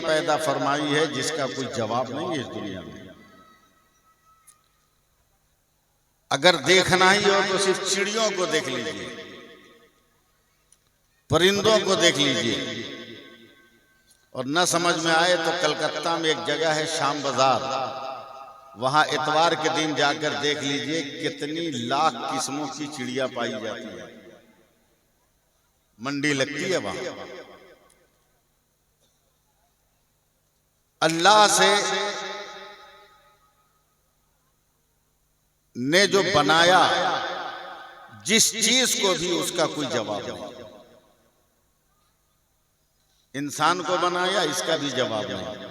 पैदा फरमाई है जिसका कोई जवाब नहीं है इस दुनिया में। अगर देखना ही हो तो सिर्फ चिड़ियों को देख लीजिए, परिंदों को देख लीजिए, और न समझ में आए तो कलकत्ता में एक जगह है शाम बाजार, वहां इतवार के दिन जाकर देख लीजिए कितनी लाख किस्मों की चिड़िया पाई जाती है। मंडी लगती है वहां। अल्लाह से ने जो बनाया जिस चीज को भी उसका कोई जवाब नहीं। इंसान को बनाया, इसका भी जवाब नहीं।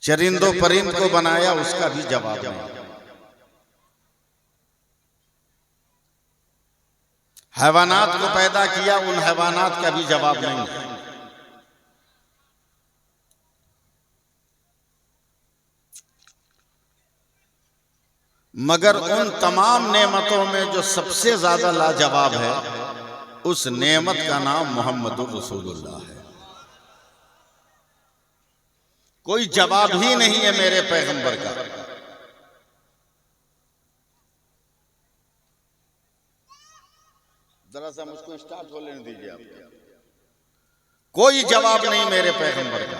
चरिंदो परिंद को बनाया, उसका भी जवाब नहीं। हैवानात को पैदा किया, उन हैवानात का भी जवाब नहीं है। मगर उन तमाम नेमतों में जो सबसे ज्यादा लाजवाब है, उस नेमत का नाम मोहम्मदुर रसूलुल्लाह है। कोई जवाब ही नहीं है मेरे पैगंबर का। जरा सा मुझको स्टार्ट हो लेने दीजिए आप। कोई जवाब नहीं मेरे पैगंबर का।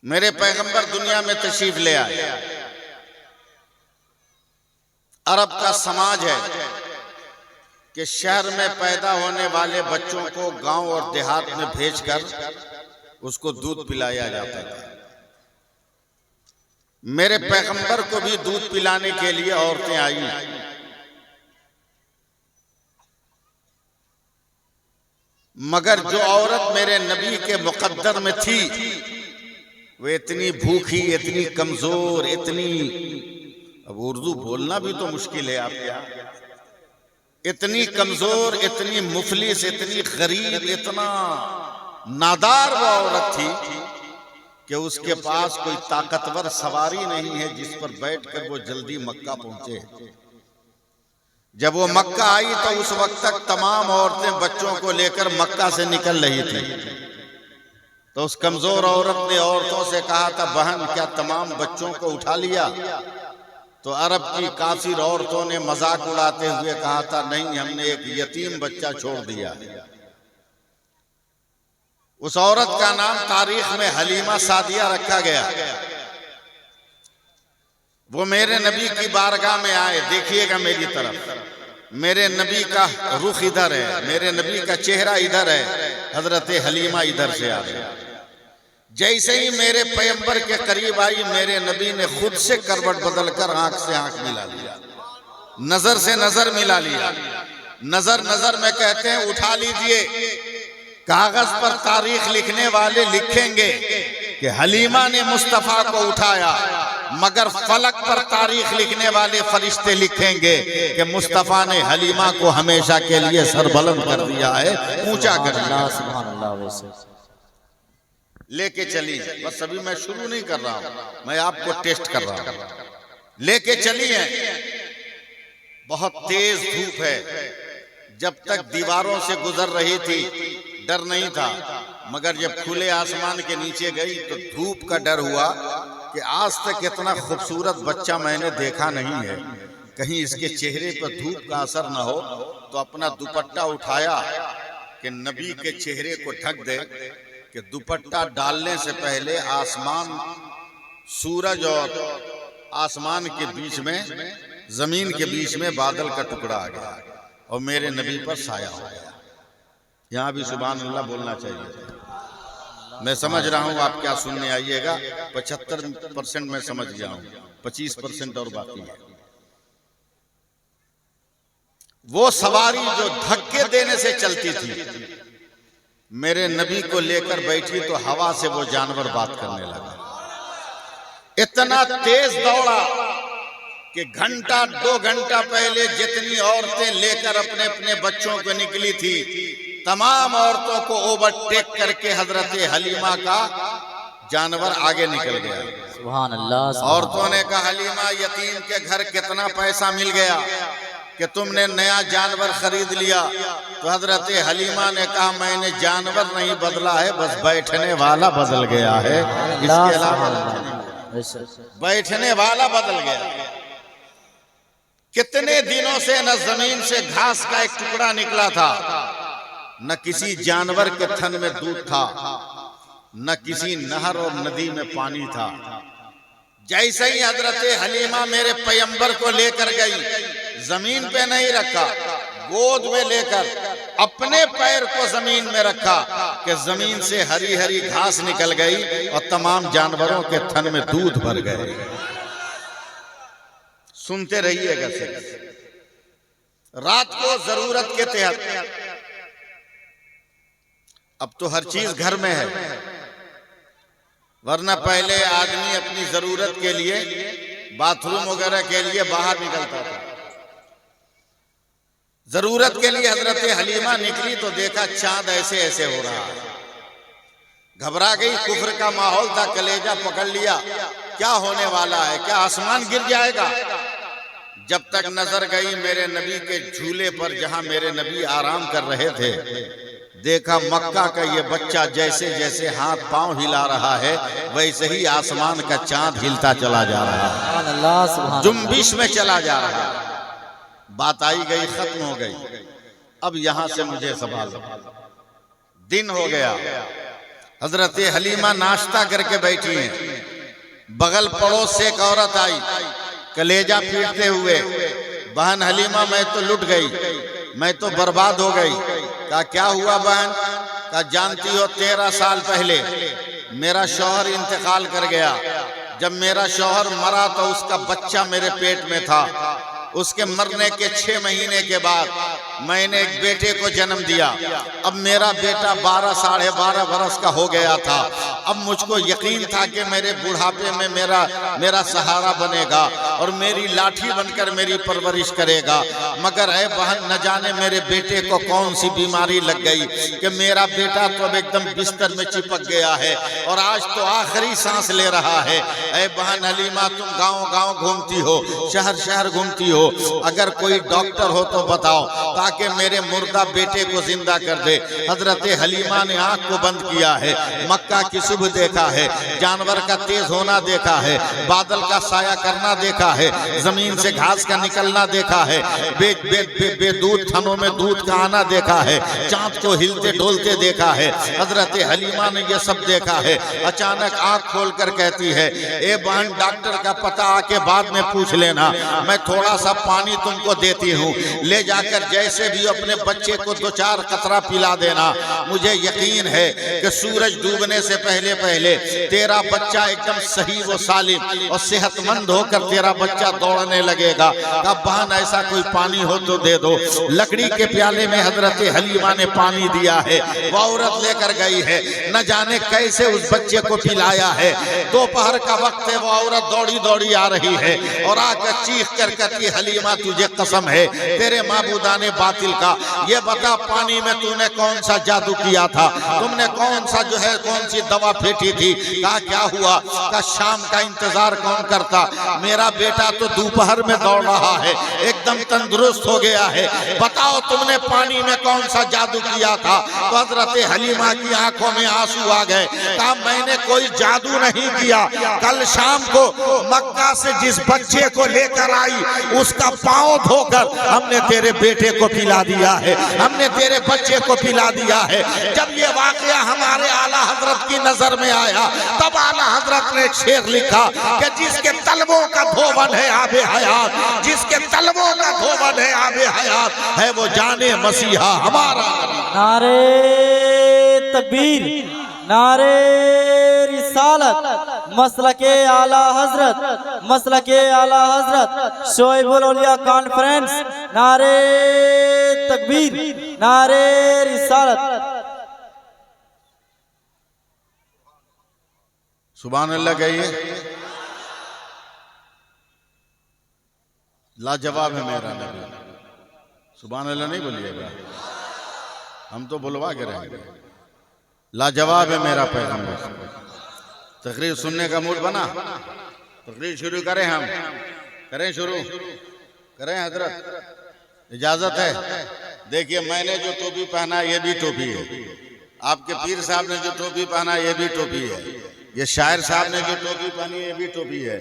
मेरे पैगंबर दुनिया में तशरीफ ले आए। अरब का समाज है कि शहर में पैदा होने वाले बच्चों को गांव और देहात में भेजकर उसको दूध पिलाया जाता था। मेरे पैगंबर को भी दूध पिलाने के लिए औरतें आई। मगर जो औरत मेरे नबी के मुकद्दर में थी, वो इतनी भूखी, इतनी कमजोर, इतनी, अब उर्दू बोलना भी तो मुश्किल है आपके यहाँ, इतनी कमजोर, इतनी मुफलिस, इतनी गरीब, इतना नादार वो औरत थी कि उसके पास कोई ताकतवर सवारी नहीं है जिस पर बैठकर वो जल्दी मक्का पहुंचे। जब वो मक्का आई तो उस वक्त तक तमाम औरतें बच्चों को लेकर मक्का से निकल रही थी। तो उस कमजोर औरत ने औरतों से कहा था, बहन क्या तमाम बच्चों को उठा लिया? तो अरब की काफिर औरतों ने मजाक उड़ाते हुए कहा था, नहीं, हमने एक यतीम बच्चा छोड़ दिया। उस औरत का नाम तारीख में हलीमा सादिया रखा गया। वो मेरे नबी की बारगाह में आए। देखिएगा मेरी तरफ, मेरे नबी का रुख इधर है, मेरे नबी का चेहरा इधर है, हजरत हलीमा इधर से आ गए। जैसे ही मेरे पैगंबर के करीब आई, मेरे नबी ने खुद से करवट बदलकर आंख से आंख मिला लिया, नजर से नजर मिला लिया। नजर नजर में कहते हैं, उठा लीजिए। कागज पर तारीख लिखने वाले लिखेंगे कि हलीमा ने मुस्तफा को उठाया, मगर फलक पर तारीख लिखने वाले फरिश्ते लिखेंगे कि मुस्तफा ने हलीमा को हमेशा के लिए सरबुलंद कर दिया है, ऊंचा कर दिया। सुभान अल्लाह। लेके चली, बस अभी मैं शुरू नहीं कर रहा हूं, मैं आपको टेस्ट कर रहा हूं। लेके चली है। बहुत तेज धूप है। जब तक दीवारों से गुजर रही थी डर नहीं था, मगर जब खुले आसमान के नीचे गई तो धूप का डर हुआ कि आज तक इतना खूबसूरत बच्चा मैंने देखा नहीं है, कहीं इसके चेहरे पर धूप का असर ना हो। तो अपना दुपट्टा उठाया कि नबी के चेहरे को ढक दे, कि दुपट्टा डालने से पहले आसमान, सूरज और आसमान के बीच में, जमीन के बीच में बादल का टुकड़ा आ गया और मेरे नबी पर साया हो गया। यहाँ भी सुभान अल्लाह बोलना चाहिए। मैं समझ रहा हूँ आप क्या सुनने आइएगा। 75% मैं समझ गया हूँ, 25% और बाकी है। वो सवारी जो धक्के देने से चलती थी, मेरे नबी को लेकर बैठी तो हवा से वो जानवर बात करने लगा। इतना तेज दौड़ा कि घंटा 2 घंटा पहले जितनी औरतें लेकर अपने अपने बच्चों को निकली थी, तमाम औरतों को ओवरटेक करके हजरत हलीमा का जानवर आगे निकल गया। सुभान अल्लाह। औरतों ने कहा, हलीमा, यतीम के घर कितना पैसा मिल गया? कि तुमने नया जानवर खरीद लिया, तो हजरत हलीमा ने कहा मैंने जानवर नहीं बदला है, बस बैठने वाला बदल गया है, इसके अलावा बैठने वाला बदल गया। कितने दिनों से न जमीन से घास का एक टुकड़ा निकला था, न किसी जानवर के थन में दूध था, न किसी नहर और नदी में पानी था। जैसे ही हजरत हलीमा मेरे पैगंबर को लेकर गई, जमीन पे नहीं रखा, गोद में लेकर अपने पैर को जमीन में रखा कि जमीन से हरी हरी घास निकल गई और तमाम जानवरों के थन में दूध भर गए। सुनते रहिएगा सिर्फ। रात को जरूरत के तहत, अब तो हर चीज घर में है, वरना पहले आदमी अपनी जरूरत के लिए, बाथरूम वगैरह के लिए बाहर निकलता था। जरूरत के लिए हजरत हलीमा निकली तो देखा चांद ऐसे ऐसे हो रहा है। घबरा गई, कुफ्र का माहौल था, कलेजा पकड़ लिया, क्या होने वाला है, क्या आसमान गिर जाएगा। जब तक नजर गई मेरे नबी के झूले पर, जहां मेरे नबी आराम कर रहे थे, देखा मक्का का ये बच्चा जैसे जैसे हाथ पांव हिला रहा है, वैसे ही आसमान का चांद हिलता चला जा रहा है, जुम्बिश में चला जा रहा है। बात आई गई, खत्म हो गई। अब यहां से मुझे सवाल, दिन हो गया, हजरत हलीमा नाश्ता करके बैठी हैं, बगल पड़ोस से एक औरत आई, कलेजा पीटते हुए, बहन हलीमा मैं तो लुट गई, मैं तो बर्बाद हो गई। कहा क्या हुआ बहन? कहा जानती हो 13 साल पहले मेरा शौहर इंतकाल कर गया। जब मेरा शौहर मरा तो उसका बच्चा मेरे पेट में था। उसके मरने के 6 महीने के बाद मैंने एक बेटे को जन्म दिया। अब मेरा बेटा 12 साढ़े 12 बरस का हो गया था। अब मुझको यकीन था कि मेरे बुढ़ापे में मेरा सहारा बनेगा और मेरी लाठी बनकर मेरी परवरिश करेगा। मगर है बहन, न जाने मेरे बेटे को कौन सी बीमारी लग गई कि मेरा बेटा तो अब एकदम बिस्तर में चिपक गया है और आज तो आखिरी सांस ले रहा है। ऐ बहन हलीमा, तुम गांव गांव घूमती हो, शहर शहर घूमती हो, अगर कोई डॉक्टर हो तो बताओ ताकि मेरे मुर्दा बेटे को जिंदा कर दे। हजरत हलीमा ने आंख को बंद किया है, मक्का की सुबह देखा है, जानवर का तेज होना देखा है, बादल का साया करना देखा है, जमीन से घास का निकलना देखा है, बेदूध थनों में दूध का आना देखा है, चांद को हिलते डोलते देखा है। हजरत हलीमा ने यह सब देखा है। अचानक आंख खोलकर कहती है, ए बहन डॉक्टर का पता आके बाद में पूछ लेना, मैं थोड़ा सा पानी तुमको देती हूँ, ले जाकर जैसे भी अपने बच्चे को 2-4 कतरा पिला देना। मुझे यकीन है कि सूरज डूबने से पहले पहले तेरा बच्चा एकदम सही व सालिम और सेहतमंद होकर तेरा बच्चा दौड़ने लगेगा। कब बहन ऐसा कोई पानी हो तो दे दो। लकड़ी के प्याले में हजरत हलीमा ने पानी दिया है, वह औरत लेकर गई है, न जाने कैसे उस बच्चे को पिलाया है। दोपहर का वक्त है, वो औरत दौड़ी दौड़ी आ रही है और आकर चीख कर कहती, हलीमा तुझे कसम है तेरे माबूदाने बातिल का, ये बता पानी में तूने कौन सा जादू किया था, तुमने कौन सा जो है कौन सी दवा फेंटी थी। कहा क्या हुआ? का शाम का इंतजार कौन करता, मेरा बेटा तो दोपहर में दौड़ रहा है, एकदम तंदुरुस्त हो गया है, बताओ तुमने पानी में कौन सा जादू किया था। तो हजरत हलीमा की आंखों में आंसू आ गए। कहा मैंने कोई जादू नहीं किया, कल शाम को मक्का से जिस बच्चे को लेकर आई उसका पांव धोकर हमने तेरे बेटे को पिला दिया है, हमने तेरे बच्चे को पिला दिया है। जब ये वाकया हमारे आला हजरत की नजर में आया, तब आला हजरत ने एक शेर लिखा कि जिसके तलबों का धोबन है आबे हयात, जिसके तलबों का धोबन है आबे हयात, है वो जाने मसीहा हमारा। नारे तकबीर, नारे रिसालत, मसलके आला हजरत, मसलके आला हजरत, शोएबुल औलिया कॉन्फ्रेंस। नारे तकबीर, नारे रिसालत। सुभान अल्लाह कहिए। लाजवाब है मेरा नबी। सुभान अल्लाह नहीं बोलिएगा, हम तो बुलवा के रहेंगे। लाजवाब है मेरा पैगंबर। तकरीर सुनने का मूड बना, तकरीर शुरू करें, हम करें शुरू करें हजरत। इजाजत है? देखिए मैंने जो टोपी पहना ये भी टोपी है, आपके पीर साहब ने जो टोपी पहना ये भी टोपी है, ये शायर साहब ने जो टोपी पहनी है ये भी टोपी है,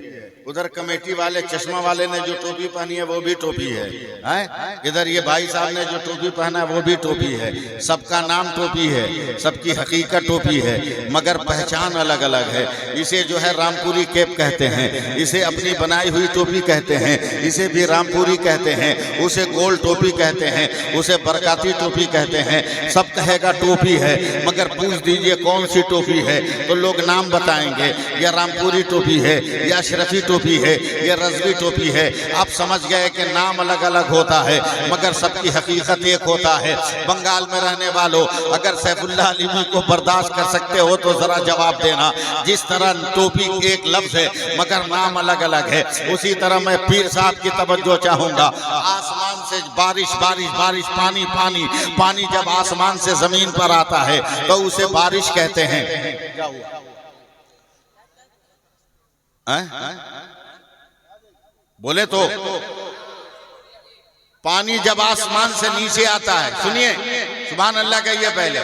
उधर कमेटी वाले चश्मा वाले ने जो टोपी पहनी है वो भी टोपी है, हैं? इधर ये भाई साहब ने जो टोपी पहना है वो भी टोपी है। सबका नाम टोपी है, सबकी हकीकत टोपी है, मगर पहचान अलग अलग है। इसे जो है रामपुरी कैप कहते हैं, इसे अपनी बनाई हुई टोपी कहते हैं, इसे भी रामपुरी कहते हैं, उसे गोल टोपी कहते हैं, उसे बरकाती टोपी कहते हैं। सब कहेगा टोपी है, मगर पूछ दीजिए कौन सी टोपी है तो लोग नाम बताएंगे, या रामपुरी टोपी है, या अशरफी टोपी है, या रजवी टोपी है। आप समझ गए कि नाम अलग अलग होता है मगर सबकी हकीकत एक होता है। बंगाल में रहने वालों, अगर सैफुल्लाह अलीमी को बर्दाश्त कर सकते हो तो जरा जवाब देना। जिस तरह टोपी एक लफ्ज है मगर नाम अलग अलग है, उसी तरह मैं पीर साहब की तवज्जो चाहूंगा। आसमान से बारिश बारिश बारिश, पानी पानी पानी जब आसमान से जमीन पर आता है तो उसे बारिश कहते हैं। क्या हुआ? बोले तो पानी जब आसमान से नीचे आता है, सुनिए सुभान अल्लाह कहिए पहले,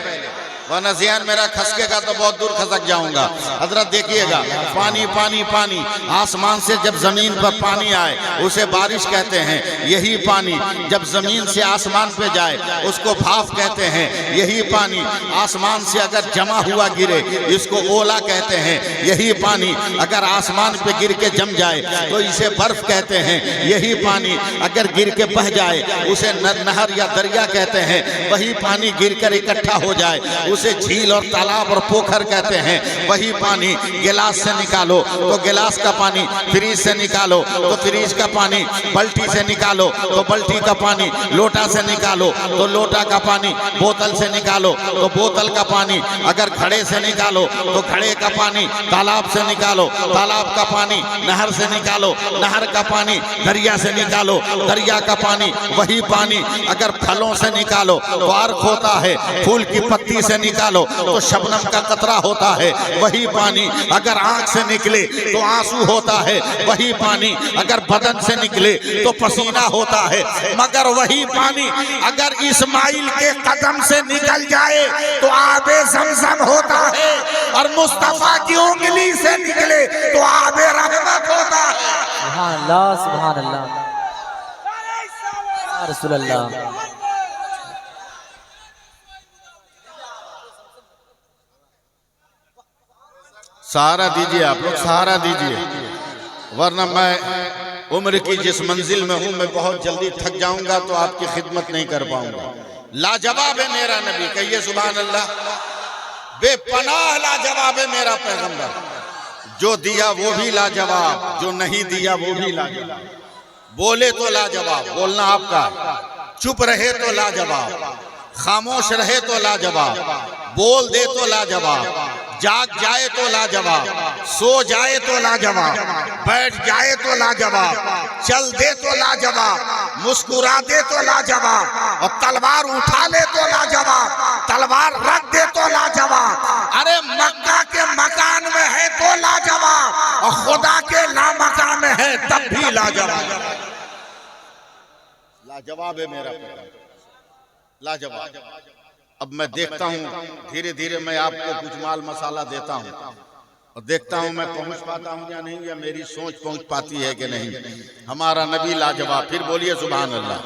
वरना ज़ियान मेरा खसकेगा तो बहुत दूर खसक जाऊंगा। हजरत देखिएगा, पानी पानी पानी, आसमान से जब जमीन पर पानी आए उसे बारिश कहते हैं। यही पानी जब जमीन से आसमान पे जाए उसको भाफ कहते हैं। यही पानी आसमान से अगर जमा हुआ गिरे इसको ओला कहते हैं। यही पानी अगर आसमान पे गिर के जम जाए तो इसे बर्फ कहते हैं। यही पानी अगर गिर के बह जाए उसे नहर या दरिया कहते हैं। वही पानी गिर कर इकट्ठा हो जाए उसे झील और तालाब और पोखर कहते हैं। वही पानी गिलास से निकालो तो गिलास का पानी, फ्रीज से निकालो तो फ्रीज का पानी, बाल्टी से निकालो तो बाल्टी का पानी, लोटा से निकालो तो लोटा का पानी, बोतल से निकालो तो बोतल का पानी, अगर घड़े से निकालो तो घड़े का पानी, तालाब से निकालो तालाब का पानी, नहर से निकालो नहर का पानी, दरिया से निकालो दरिया का पानी। वही पानी अगर फलों से निकालो तो अर्क होता है, फूल की पत्ती से निकालो तो शबनम का कतरा होता है। वही पानी अगर आंख से निकले तो आंसू होता है। वही पानी अगर बदन से निकले तो पसीना होता है। मगर वही पानी अगर इस्माइल के कदम से निकल जाए तो आबे ज़मज़म होता है, और मुस्तफा की उंगली से निकले तो आबे रहमत होता है। सुभान अल्लाह, सुभान अल्लाह, या रसूल अल्लाह। सहारा दीजिए, आप लोग सहारा दीजिए, वरना मैं उम्र की जिस मंजिल में हूं मैं बहुत जल्दी थक जाऊंगा तो आपकी खिदमत नहीं कर पाऊंगा। लाजवाब है मेरा नबी, कहिए सुभान अल्लाह। बेपनाह लाजवाब है मेरा पैगंबर, जो दिया वो भी लाजवाब, जो नहीं दिया वो भी लाजवाब। बोले तो लाजवाब, बोलना आपका, चुप रहे तो लाजवाब, खामोश रहे तो लाजवाब, बोल दे तो लाजवाब, जाग जाए तो लाजवाब, सो जाए तो लाजवाब, बैठ जाए तो लाजवाब, चल दे तो लाजवाब, मुस्कुरा दे तो लाजवाब, और तलवार उठा ले तो लाजवाब, तलवार रख दे तो लाजवाब। अरे मक्का के मकान में है तो लाजवाब, और खुदा के लामकान में है तब भी लाजवाब। लाजवाब है मेरा लाजवाब। अब मैं देखता हूँ धीरे धीरे मैं आपको कुछ माल मसाला देता हूँ और देखता हूँ मैं पहुँच पाता हूँ या नहीं, या मेरी सोच पहुँच पाती है कि नहीं। हमारा नबी लाजवाब। फिर बोलिए सुभान अल्लाह।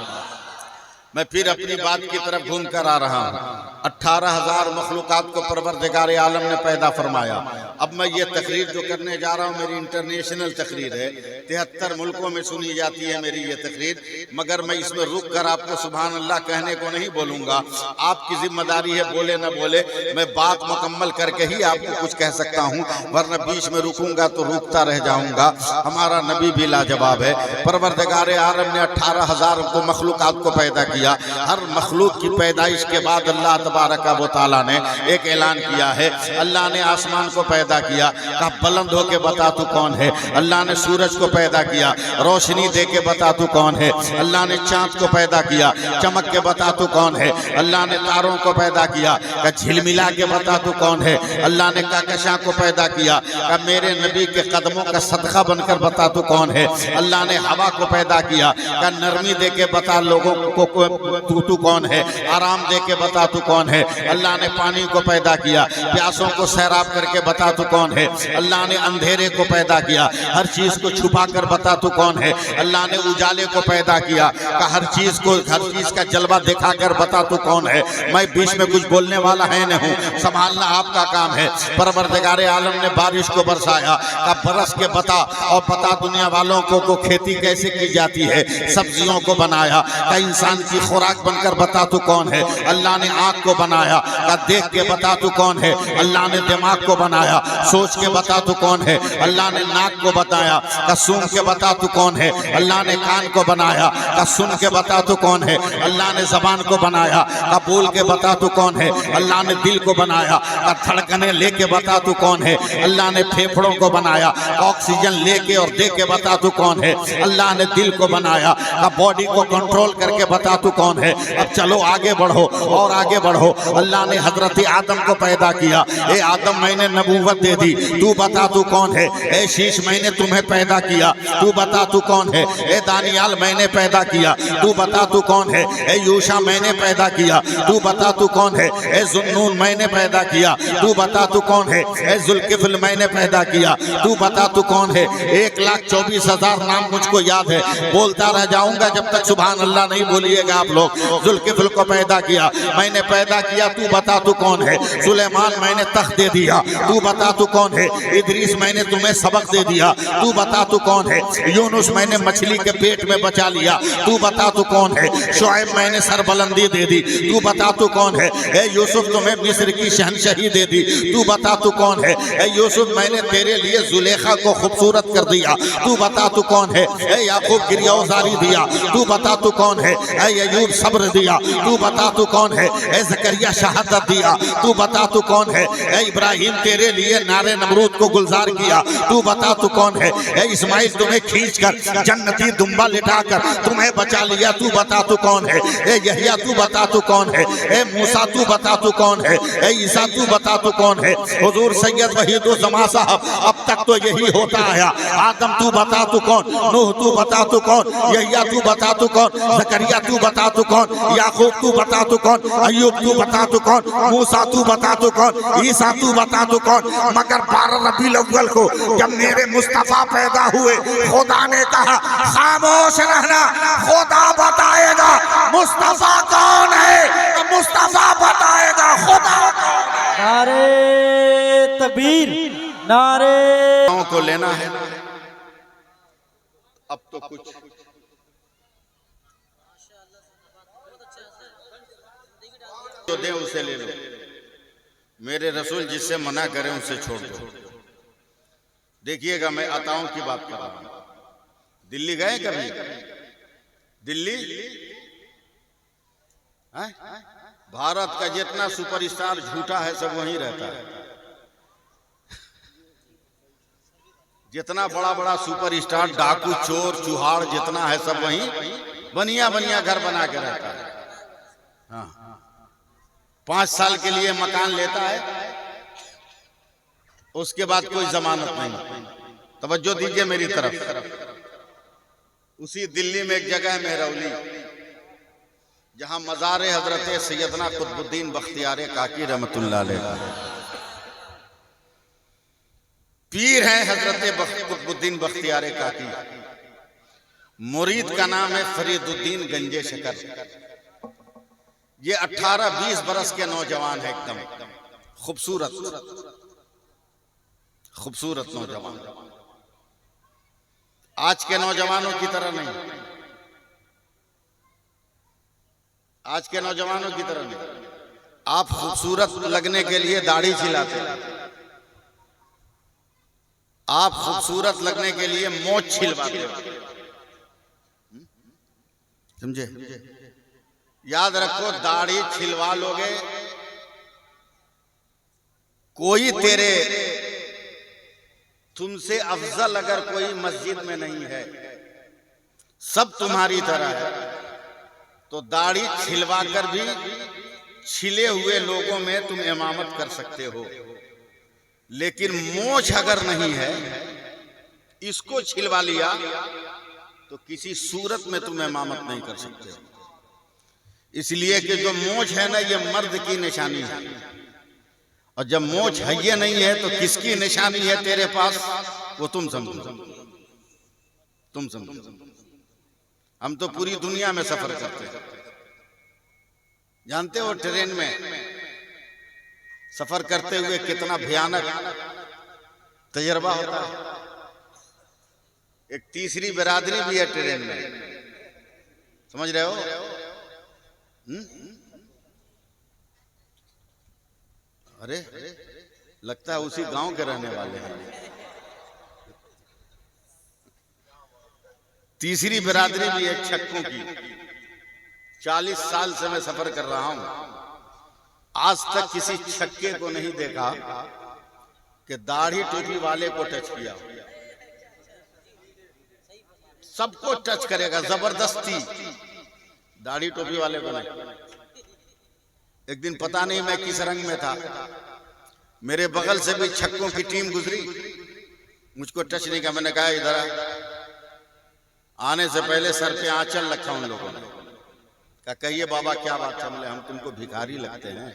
मैं फिर अपनी बात की तरफ घूम कर आ रहा हूँ। 18,000 मखलूकात को परवरदिगार आलम ने पैदा फरमाया। अब मैं ये तकरीर जो करने जा रहा हूँ मेरी इंटरनेशनल तकरीर है, 73 मुल्कों में सुनी जाती है मेरी ये तकरीर, मगर मैं इसमें रुक कर आपको सुभान अल्लाह कहने को नहीं बोलूँगा। आपकी जिम्मेदारी है, बोले न बोले मैं बात मुकम्मल करके ही आपको कुछ कह सकता हूँ, वरना बीच में रुकूंगा तो रुकता रह जाऊँगा। हमारा नबी भी लाजवाब है। परवरदिगार आलम ने 18,000 को मखलूकात को पैदा किया। हर मखलूक की पैदाइश के बाद अल्लाह तबारक व तआला ने एक ऐलान किया है। अल्लाह ने आसमान को पैदा किया, कहा बुलंद होके बता तू कौन है। अल्लाह ने सूरज को पैदा किया, रोशनी दे के बता तू कौन है। अल्लाह ने चांद को पैदा किया, चमक के बता तू कौन है। अल्लाह ने तारों को पैदा किया, कहा झिलमिला के बता तू कौन है। अल्लाह ने कहकशां को पैदा किया, कहा मेरे नबी के कदमों का सदका बनकर बता तू कौन है। अल्लाह ने हवा को पैदा किया, कहा नरमी दे के बता लोगों को तू कौन है। आराम दे के बता तू कौन है। अल्लाह ने पानी को पैदा किया, प्यासों को सैराब करके बता तू कौन है। अल्लाह ने अंधेरे को पैदा किया, हर चीज को छुपा कर बता तू कौन है। अल्लाह ने उजाले को पैदा किया, कहा हर चीज का जलवा दिखाकर बता तू कौन है। मैं बीच में कुछ बोलने वाला है नहीं हूँ, संभालना आपका काम है। परवरदिगार आलम ने बारिश को बरसाया, कहा बरस के बता और बता दुनिया वालों को खेती कैसे की जाती है। सब्जियों को बनाया, कहा इंसान की खुराक बनकर बता तू कौन है। अल्लाह ने आँख को बनाया, कहा देख के बता तू कौन है। अल्लाह ने दिमाग को बनाया, सोच के बता तू कौन है। अल्लाह ने नाक को बताया, कहा सूंघ के बता तू कौन है। अल्लाह ने कान को बनाया, कहा सुन के बता तू कौन है। अल्लाह ने जबान को बनाया, कहा बोल के बता तू कौन है। अल्लाह ने दिल को बनाया, कहा धड़कने लेके बता तू कौन है। अल्लाह ने फेफड़ों को बनाया, ऑक्सीजन लेके और दे के बता तू कौन है। अल्लाह ने दिल को बनाया, कहा बॉडी को कंट्रोल करके बता तू कौन है। अब चलो आगे बढ़ो और आगे बढ़ो। अल्लाह ने हजरत आदम को पैदा किया, ए आदम मैंने नबूवत दे दी, तू बता तू कौन है। ए शीश मैंने तुम्हें पैदा किया, तू बता तू कौन है। ए दानियाल मैंने पैदा किया, तू बता तू कौन है। ए यूशा मैंने पैदा किया, तू बता तू कौन है। ए जुन्नून मैंने पैदा किया, तू बता तू कौन है। ए जुल्किफ्ल मैंने पैदा किया, तू बता तू कौन है। 1,24,000 नाम मुझको याद है, बोलता रह जाऊंगा जब तक सुभान अल्लाह नहीं बोलिएगा आप लोग। जुल्किफ्ल को पैदा किया, मैंने पैदा किया, तू बता तू कौन है। सुलेमान मैंने तख्त दे दिया, तू बता तू कौन है। इदरीस मैंने तुम्हें सबक दे दिया, तू बता तू कौन है। यूनुस मैंने मछली के पेट में बचा लिया, तू बता तू कौन है। शुएब मैंने सरबलंदी दे दी, तू बता तू कौन है। ए यूसुफ तुम्हें मिस्र की शहनशाही दे दी, तू बता तू कौन है। ए यूसुफ मैंने तेरे लिए जुलेखा को खूबसूरत कर दिया, तू बता तू कौन है। ए याकूब गिरफ्तारी दिया, तू बता तू कौन है। ए अय्यूब सब्र दिया, तू बता तू कौन है। ए ज़करिया शहादत दिया, तू बता तू कौन है। ए इब्राहिम तेरे लिए नारे नमरूद को गुलजार किया, तू बता तू कौन है। ए इस्माइल तुम्हें खींचकर जन्नती दुम्बा लिटाकर तुम्हें बचा लिया, तू बता तू कौन है। ए यहिया तू बता तू कौन है। ए मूसा तू बता तू कौन है। ए ईसा तू बता तू कौन है। हुजूर सैयद वहीदुज़्ज़मा साहब अब तक तो यही होता आया। आदम तू बता तू कौन, नूह तू बता तू कौन, यहिया तू बता तू कौन, ज़करिया तू बता तू कौन, याकूब तू बता तू कौन, अय्यूब तू बता तू कौन, मूसा तू बता तू कौन, ईसा तू बता तू कौन। मगर 12 रबीउल अव्वल को जब मेरे मुस्तफा पैदा हुए, खुदा ने कहा खामोश रहना, खुदा बताएगा मुस्तफा कौन है। मुस्तफा बताएगा खुदा कौन है। नारे तकबीर, नारे को लेना है। अब तो कुछ जो दे उसे ले लो, मेरे रसूल जिससे मना करें उसे छोड़ दो। देखिएगा मैं अताओं की बात कर रहा हूं। दिल्ली गए कभी? दिल्ली है? भारत का जितना सुपरस्टार झूठा है सब वहीं रहता है। जितना बड़ा बड़ा सुपरस्टार डाकू चोर चुहाड़ जितना है सब वहीं बनिया बनिया घर बना के रहता है। हाँ, 5 साल के लिए मकान लेता है, उसके बाद कोई जमानत नहीं। तवज्जो दीजिए मेरी तरफ। उसी दिल्ली में एक जगह है मेहरौली, जहां मज़ार हजरत सैयदना कुतुबुद्दीन बख्तियार काकी रहमतुल्लाह अलैह पीर हैं हजरत कुतुबुद्दीन बख्तियार काकी। मुरीद का नाम है फरीदुद्दीन गंजे शकर। ये 18-20 बरस के नौजवान है, एकदम खूबसूरत खूबसूरत नौजवान। आज के नौजवानों की तरह नहीं, आज के नौजवानों की तरह नहीं। आप खूबसूरत लगने के लिए दाढ़ी छिलाते, आप खूबसूरत लगने के लिए मोछ छिलवाते, समझे? याद रखो, दाढ़ी छिलवा लोगे, कोई तेरे तुमसे अफजल अगर कोई मस्जिद में नहीं है, सब तुम्हारी तरह है, तो दाढ़ी छिलवा कर भी छिले हुए लोगों में तुम इमामत कर सकते हो। लेकिन मोछ अगर नहीं है, इसको छिलवा लिया तो किसी सूरत में तुम इमामत नहीं कर सकते हो। इसलिए कि जो मोछ है ना, ये मर्द की निशानी है, और जब मोछ है ये नहीं है तो किसकी निशानी है तेरे पास, वो तुम समझो, तुम समझो। हम तो पूरी दुनिया में सफर करते हैं, जानते हो ट्रेन में सफर करते हुए कितना भयानक तजर्बा होता है। एक तीसरी बिरादरी भी है ट्रेन में, समझ रहे हो? अरे लगता है उसी गांव के रहने वाले हैं। तीसरी बिरादरी भी है छक्कों की। 40 साल से मैं सफर कर रहा हूं, आज तक किसी छक्के को नहीं देखा कि दाढ़ी टोपी वाले को टच किया। सबको टच करेगा जबरदस्ती, दाढ़ी टोपी वाले को नहीं। एक दिन पता नहीं मैं किस रंग में था, मेरे बगल से भी छक्कों की टीम गुजरी, मुझको टच नहीं किया। मैंने कहा इधर आने से पहले सर पे आंचल रखा उन लोगों ने। कहा कहिए बाबा क्या बात है? बोले हम तुमको भिखारी लगते हैं।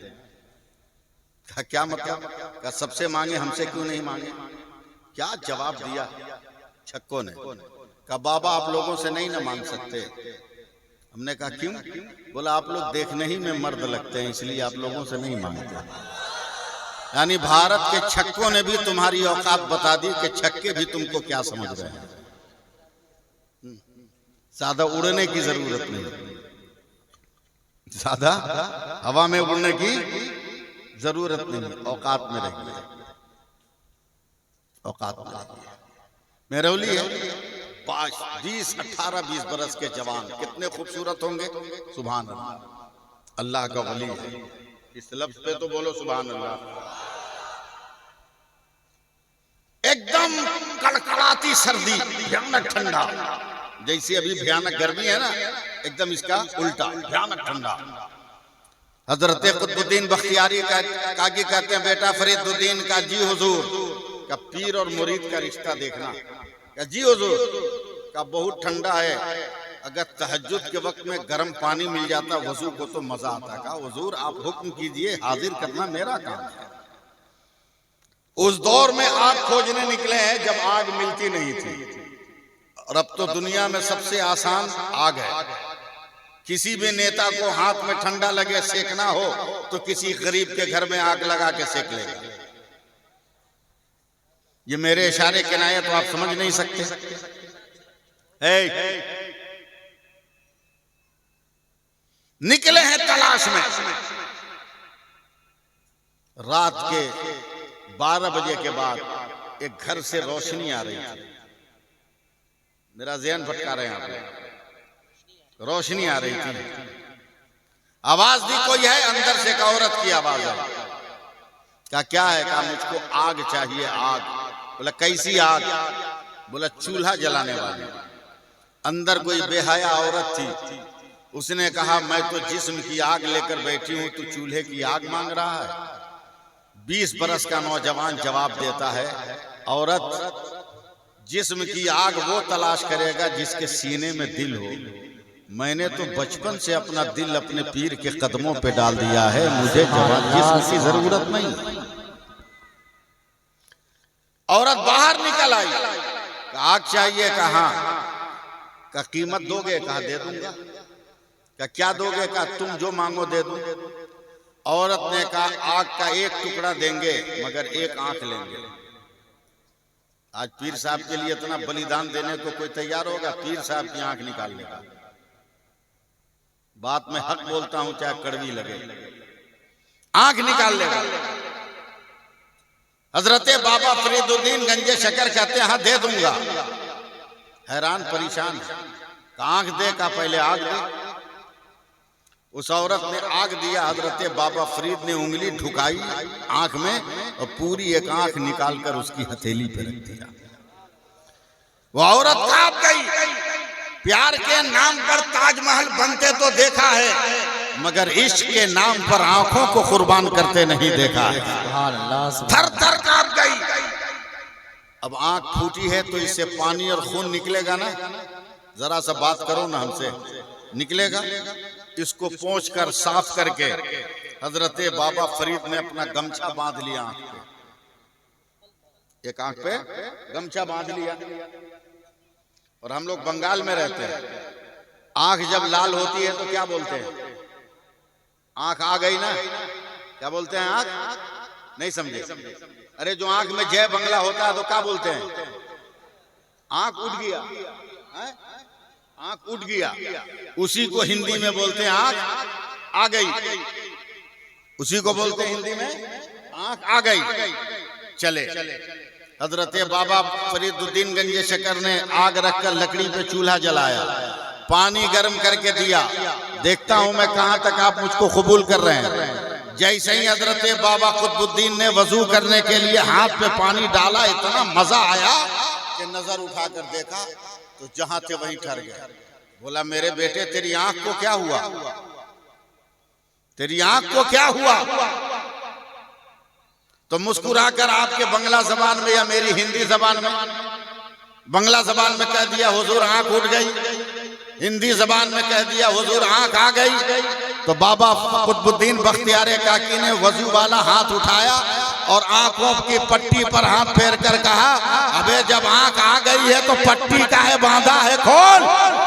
कहा क्या मतलब? कहा सबसे मांगे, हमसे क्यों नहीं मांगे? क्या जवाब दिया छक्कों ने? कहा बाबा आप लोगों से नहीं ना मांग सकते। हमने कहा क्यों? बोला आप लोग देखने ही में मर्द लगते हैं, इसलिए आप लोगों से नहीं मांगते। यानी भारत के छक्कों ने भी तुम्हारी औकात बता दी कि छक्के भी तुमको क्या समझ रहे हैं। ज्यादा उड़ने की जरूरत नहीं, ज्यादा हवा में उड़ने की जरूरत नहीं, औकात में रहिए, औकात में रहिए। मेरौली है 5, 20, 18, 20 बरस के जवान कितने खूबसूरत होंगे। सुभान अल्लाह, अल्लाह का वली है। इस लफ्ज पे तो बोलो सुभान अल्लाह। एकदम कड़कड़ाती सर्दी, भयानक ठंडा, जैसी अभी भयानक गर्मी है ना, एकदम इसका उल्टा भयानक ठंडा। हजरत कुतुबुद्दीन बख्तियारी काकी कहते हैं बेटा फरीदुद्दीन का जी हुजूर का पीर और मुरीद का रिश्ता देखना। का जी हुजूर का बहुत ठंडा है, अगर तहज्जुद के वक्त में गर्म पानी मिल जाता वजू को तो मजा आता। का हुजूर आप हुक्म कीजिए, हाजिर करना मेरा काम है। उस दौर में आग खोजने निकले हैं जब आग मिलती नहीं थी, और अब तो दुनिया में सबसे आसान आग है। किसी भी नेता को हाथ में ठंडा लगे सेकना हो तो किसी गरीब के घर में आग लगा के सेक लेगा। ये मेरे इशारे किनाये तो आप समझ नहीं सकते। निकले हैं तलाश में, रात के 12 बजे के बाद एक घर से रोशनी आ रही थी। मेरा ज़हन भटका रहे हैं आप। रोशनी आ रही थी, आवाज दी कोई है, अंदर से एक औरत की आवाज है। क्या है? कहा मुझको आग चाहिए, आग। बोला कैसी आग? बोला चूल्हा जलाने वाली। अंदर कोई बेहया औरत थी, उसने कहा मैं तो जिस्म की आग लेकर बैठी हूं, तू चूल्हे की आग मांग रहा है। 20 बरस का नौजवान जवाब देता है, औरत जिस्म की आग वो तलाश करेगा जिसके सीने में दिल हो। मैंने तो बचपन से अपना दिल अपने पीर के कदमों पे डाल दिया है, मुझे जिस्म की जरूरत नहीं। औरत बाहर निकल आई, आग चाहिए, कहा का कीमत दोगे? कहा दे दूंगा। क्या दोगे? कहा तुम जो मांगो दे दूं। औरत ने कहा आग का एक टुकड़ा देंगे मगर एक आंख लेंगे। आज पीर साहब के लिए इतना बलिदान देने को कोई तैयार होगा? पीर साहब की आंख निकालने का। बात में हक बोलता हूं चाहे कड़वी लगे, आंख निकाल लेगा। हजरत बाबा फरीदुद्दीन गंजे शकर कहते हैं हाँ दे दूंगा। हैरान परेशान, आंख दे, का पहले आग दे। उस औरत ने आग दिया, हजरत बाबा फरीद ने उंगली ढुकाई आंख में और पूरी एक आंख निकालकर उसकी हथेली पे रख दिया। वो औरत कांप गई। प्यार के नाम पर ताजमहल बनते तो देखा है, मगर इश्क के नाम पर आंखों को कुर्बान करते नहीं देखा है। थर थर कांप गई। अब आंख फूटी है तो इससे पानी और खून निकलेगा ना, जरा सा बात करो ना हमसे, निकलेगा। इसको पोंछकर साफ करके हजरत बाबा फरीद ने अपना गमछा बांध लिया आंख पे, एक आंख पे गमछा बांध लिया। और हम लोग बंगाल में रहते हैं, आंख जब लाल होती है तो क्या बोलते हैं? आंख आ गई ना, क्या बोलते हैं? आंख नहीं समझे? अरे जो आंख में जय बंगला होता है तो क्या बोलते हैं? आंख उठ गया, आंख उठ गया। उसी को हिंदी में बोलते हैं आंख आ गई। उसी को बोलते हैं हिंदी में आंख आ गई। चले, हजरत बाबा फरीदुद्दीन गंजे शकर ने आग रखकर लकड़ी पे चूल्हा जलाया, पानी गर्म करके दिया। देखता हूं मैं कहां तक आप मुझको कबूल कर रहे हैं। जैसे ही हजरत बाबा कुतुबुद्दीन ने वजू करने के लिए हाथ पे पानी डाला, इतना मजा आया कि नजर उठाकर देखा तो जहां थे वहीं ठहर गए। बोला मेरे बेटे तेरी आंख को क्या हुआ? तेरी आंख को क्या हुआ? तो मुस्कुराकर आपके बंगला जबान में या मेरी हिंदी जबान में, बंगला जबान में कह दिया हुजूर आंख उठ गई, हिंदी जबान में कह दिया हुजूर आंख आ गई। तो बाबा कुतुबुद्दीन बख्तियार काकी ने वजू वाला हाथ उठाया और आंखों की पट्टी पर हाथ फेर कर कहा, अबे जब आंख आ गई है तो पट्टी काहे बांधा है, खोल।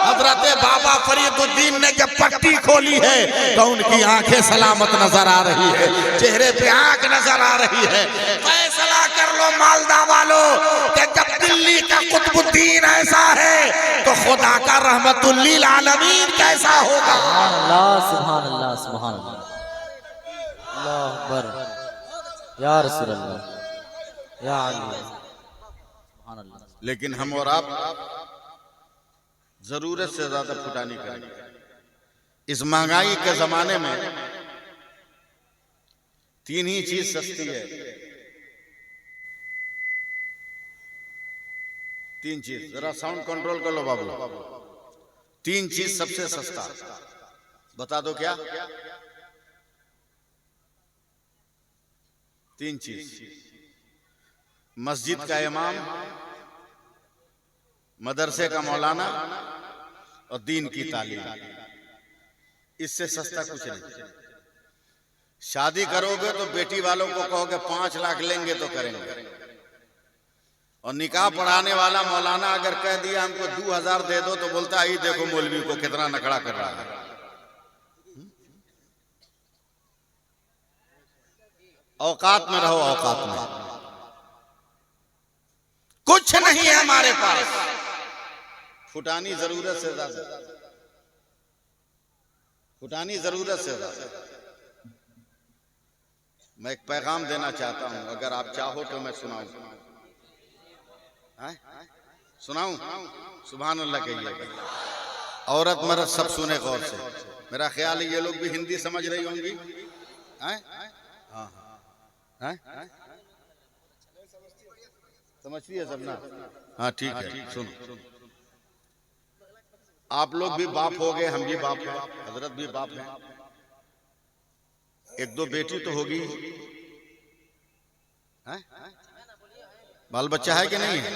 हजरत बाबा फरीदुद्दीन ने जब पट्टी खोली है तो उनकी आंखें सलामत नजर आ रही है, चेहरे पे आंख नजर आ रही है। फैसला कर लो मालदा वालों कि जब दिल्ली का कुतुबुद्दीन ऐसा है तो खुदा का रहमतुल्लिल आलमीन कैसा होगा। सुभान अल्लाह, सुभान अल्लाह, अल्लाह अकबर, या रसूल अल्लाह, या अली, सुभान अल्लाह। लेकिन हम और आप जरूरत से ज्यादा फुटानी करेंगे। इस महंगाई के जमाने में तीन ही चीज सस्ती है, तीन चीज। जरा साउंड कंट्रोल कर लो बाबू। तीन चीज सबसे सस्ता, बता दो क्या? तीन चीज। मस्जिद का इमाम, मदरसे का मौलाना और दीन की तालीम। इससे सस्ता कुछ नहीं। शादी करोगे तो बेटी वालों को कहोगे 5 लाख लेंगे तो करेंगे, और निकाह पढ़ाने वाला मौलाना अगर कह दिया हमको 2000 दे दो तो बोलता है देखो मौलवी को कितना नखड़ा कर रहा है। औकात में रहो, औकात में। कुछ नहीं है हमारे पास, फुटानी जरूरत से ज्यादा, फुटानी जरूरत से ज्यादा। मैं एक पैगाम देना चाहता हूं, अगर आप चाहो तो मैं सुनाऊं। सुनाऊं? सुभान अल्लाह कहिएगा। औरत मर्द सब सुने गौर से। मेरा ख्याल है ये लोग भी हिंदी समझ रही होंगी। हाँ हाँ, समझती है सब ना? हाँ ठीक है। सुनो, आप लोग भी बाप हो गए, हम भी बाप हैं, हजरत भी बाप हैं। एक दो बेटी तो होगी, बाल बच्चा है कि नहीं है?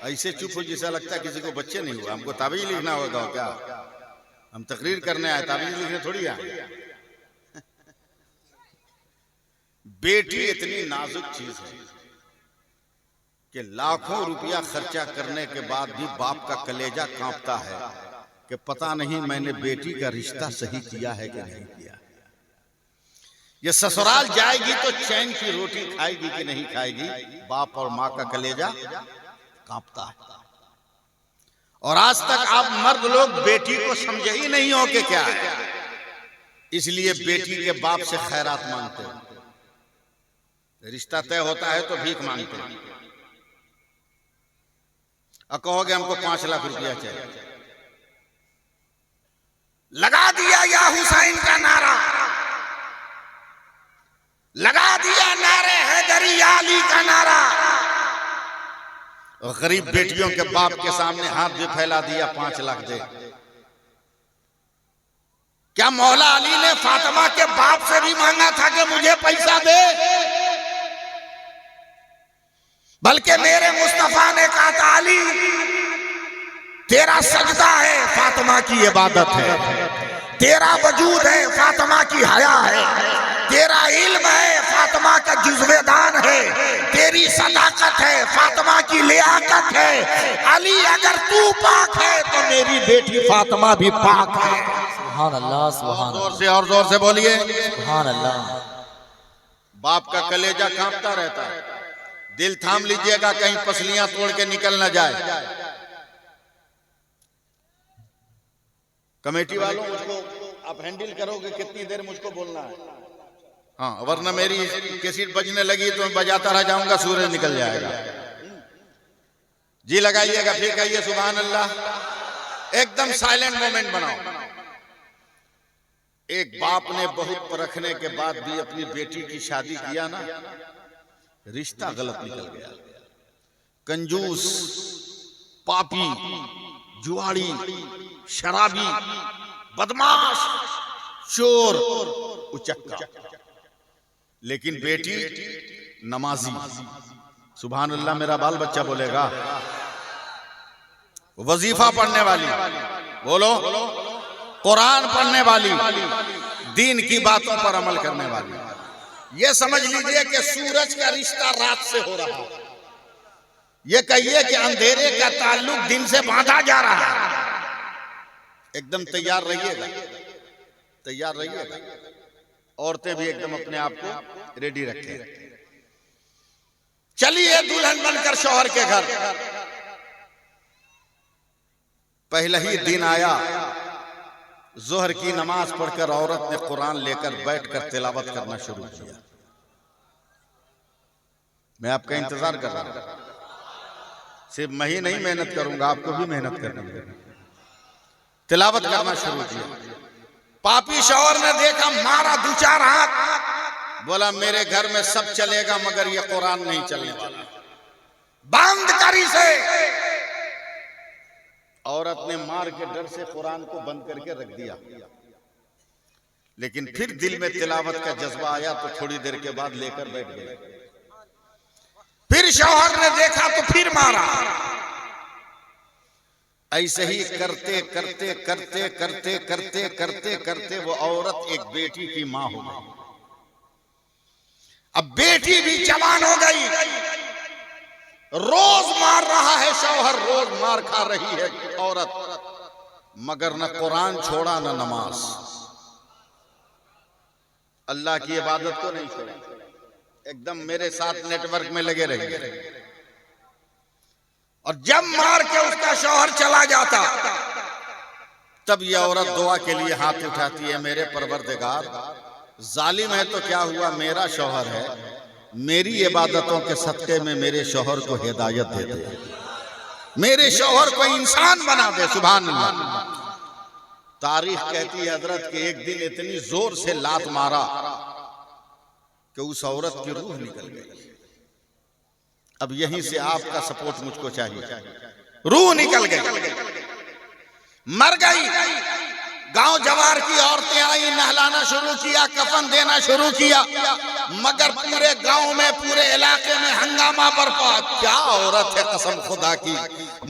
ऐसे चुप हो जैसा लगता है किसी को बच्चे नहीं हुआ। हमको ताबीज लिखना होगा क्या? हम तकरीर करने आए, ताबीज लिखने थोड़ी आए। बेटी इतनी नाजुक चीज है कि लाखों रुपया खर्चा करने के बाद भी बाप का कलेजा कांपता है कि पता नहीं मैंने बेटी का रिश्ता सही किया है कि नहीं किया। ये ससुराल जाएगी तो चैन की रोटी खाएगी कि नहीं खाएगी, बाप और माँ का कलेजा कांपता है। और आज तक आप मर्द लोग बेटी को समझे ही नहीं हो कि क्या है, इसलिए बेटी के बाप से खैरात मांगते हैं। रिश्ता तय होता है तो भीख मांगते हैं और कहोगे हमको 5 लाख रुपया चाहिए। लगा दिया या हुसैन का नारा, लगा दिया नारे हैदरी अली का नारा, और गरीब बेटियों के बाप के सामने हाथ भी फैला दिया 5 लाख दे। क्या मौला अली ने फातिमा के बाप से भी मांगा था कि मुझे पैसा दे? बल्कि मेरे मुस्तफा ने कहा था अली तेरा सजदा है फातिमा की इबादत है, तेरा वजूद है फातिमा की हया है, तेरा इल्म है फातिमा का जुज़्वेदान है, तेरी सदाकत है फातिमा की लियाकत है। अली अगर तू पाक है तो मेरी बेटी फातिमा भी पाक है। सुभान अल्लाह, सुभान अल्लाह, और जोर से बोलिए सुभान अल्लाह। बाप का कलेजा कांपता रहता है, दिल थाम लीजिएगा कहीं पसलियां तोड़ के निकल ना जाए। कमेटी वालों मुझको आप हैंडल करोगे, कितनी देर मुझको बोलना है? हाँ, वरना मेरी कैसेट बजने लगी तो मैं बजाता रह जाऊंगा, सूरज निकल जाएगा। जी लगाइएगा, फिर कहिए सुभान अल्लाह। एकदम साइलेंट मोमेंट बनाओ। एक बाप ने बहुत परखने के बाद भी अपनी बेटी की शादी किया ना, रिश्ता गलत निकल गया। कंजूस, पापी, जुआड़ी, शराबी, बदमाश, चोर, उचक्का, लेकिन बेटी नमाजी। सुभान अल्लाह, मेरा बाल बच्चा बोलेगा। वजीफा पढ़ने वाली, बोलो, कुरान पढ़ने वाली, दीन की बातों पर अमल करने वाली। ये समझ लीजिए कि सूरज का रिश्ता रात से हो रहा है। ये कहिए कि अंधेरे का ताल्लुक दिन से बांधा जा रहा है। एकदम तैयार रहिएगा, तैयार रहिएगा। औरतें भी एकदम अपने आप को रेडी रखें। चलिए दुल्हन बनकर शौहर के घर। पहला ही दिन आया, जोहर की नमाज पढ़कर औरत ने कुरान लेकर बैठकर तिलावत करना शुरू किया। मैं आपका इंतजार कर रहा हूं। सिर्फ मैं ही नहीं मेहनत करूंगा, आपको भी मेहनत करनी है। तिलावत करना शुरू किया। पापी शौहर ने देखा, मारा 2-4 हाथ, बोला मेरे घर में सब चलेगा मगर ये कुरान नहीं चलने वाला, बंद कर इसे। औरत ने मार के डर से कुरान को बंद करके रख दिया। लेकिन फिर दिल में तिलावत का जज्बा आया तो थोड़ी देर के बाद लेकर बैठ गए। फिर शौहर ने देखा तो फिर मारा। ऐसे ही करते करते करते करते करते करते करते वो औरत एक बेटी की मां हो गई। अब बेटी भी जवान हो गई। रोज मार रहा है शौहर, रोज मार खा रही है औरत, मगर न कुरान छोड़ा न नमाज। अल्लाह की इबादत को नहीं छोड़ा। एकदम मेरे साथ नेटवर्क में लगे रहिए। और जब मार के उसका शौहर चला जाता, तब यह औरत दुआ के लिए हाथ उठाती है, मेरे परवरदिगार, जालिम है तो क्या हुआ, मेरा शौहर है, मेरी इबादतों के सदके में मेरे शौहर को हिदायत दे दे, मेरे शौहर को इंसान बना दे। सुभान अल्लाह। तारीख कहती है हजरत के एक दिन इतनी जोर से लात मारा कि उस औरत की रूह निकल गई। अब यहीं से आपका सपोर्ट मुझको चाहिए। रूह निकल गई, मर गई। गांव जवार की औरतें आई, नहलाना शुरू किया, कफन देना शुरू किया, मगर पूरे गांव में, पूरे इलाके में हंगामा बरपा। क्या औरत है कसम खुदा की,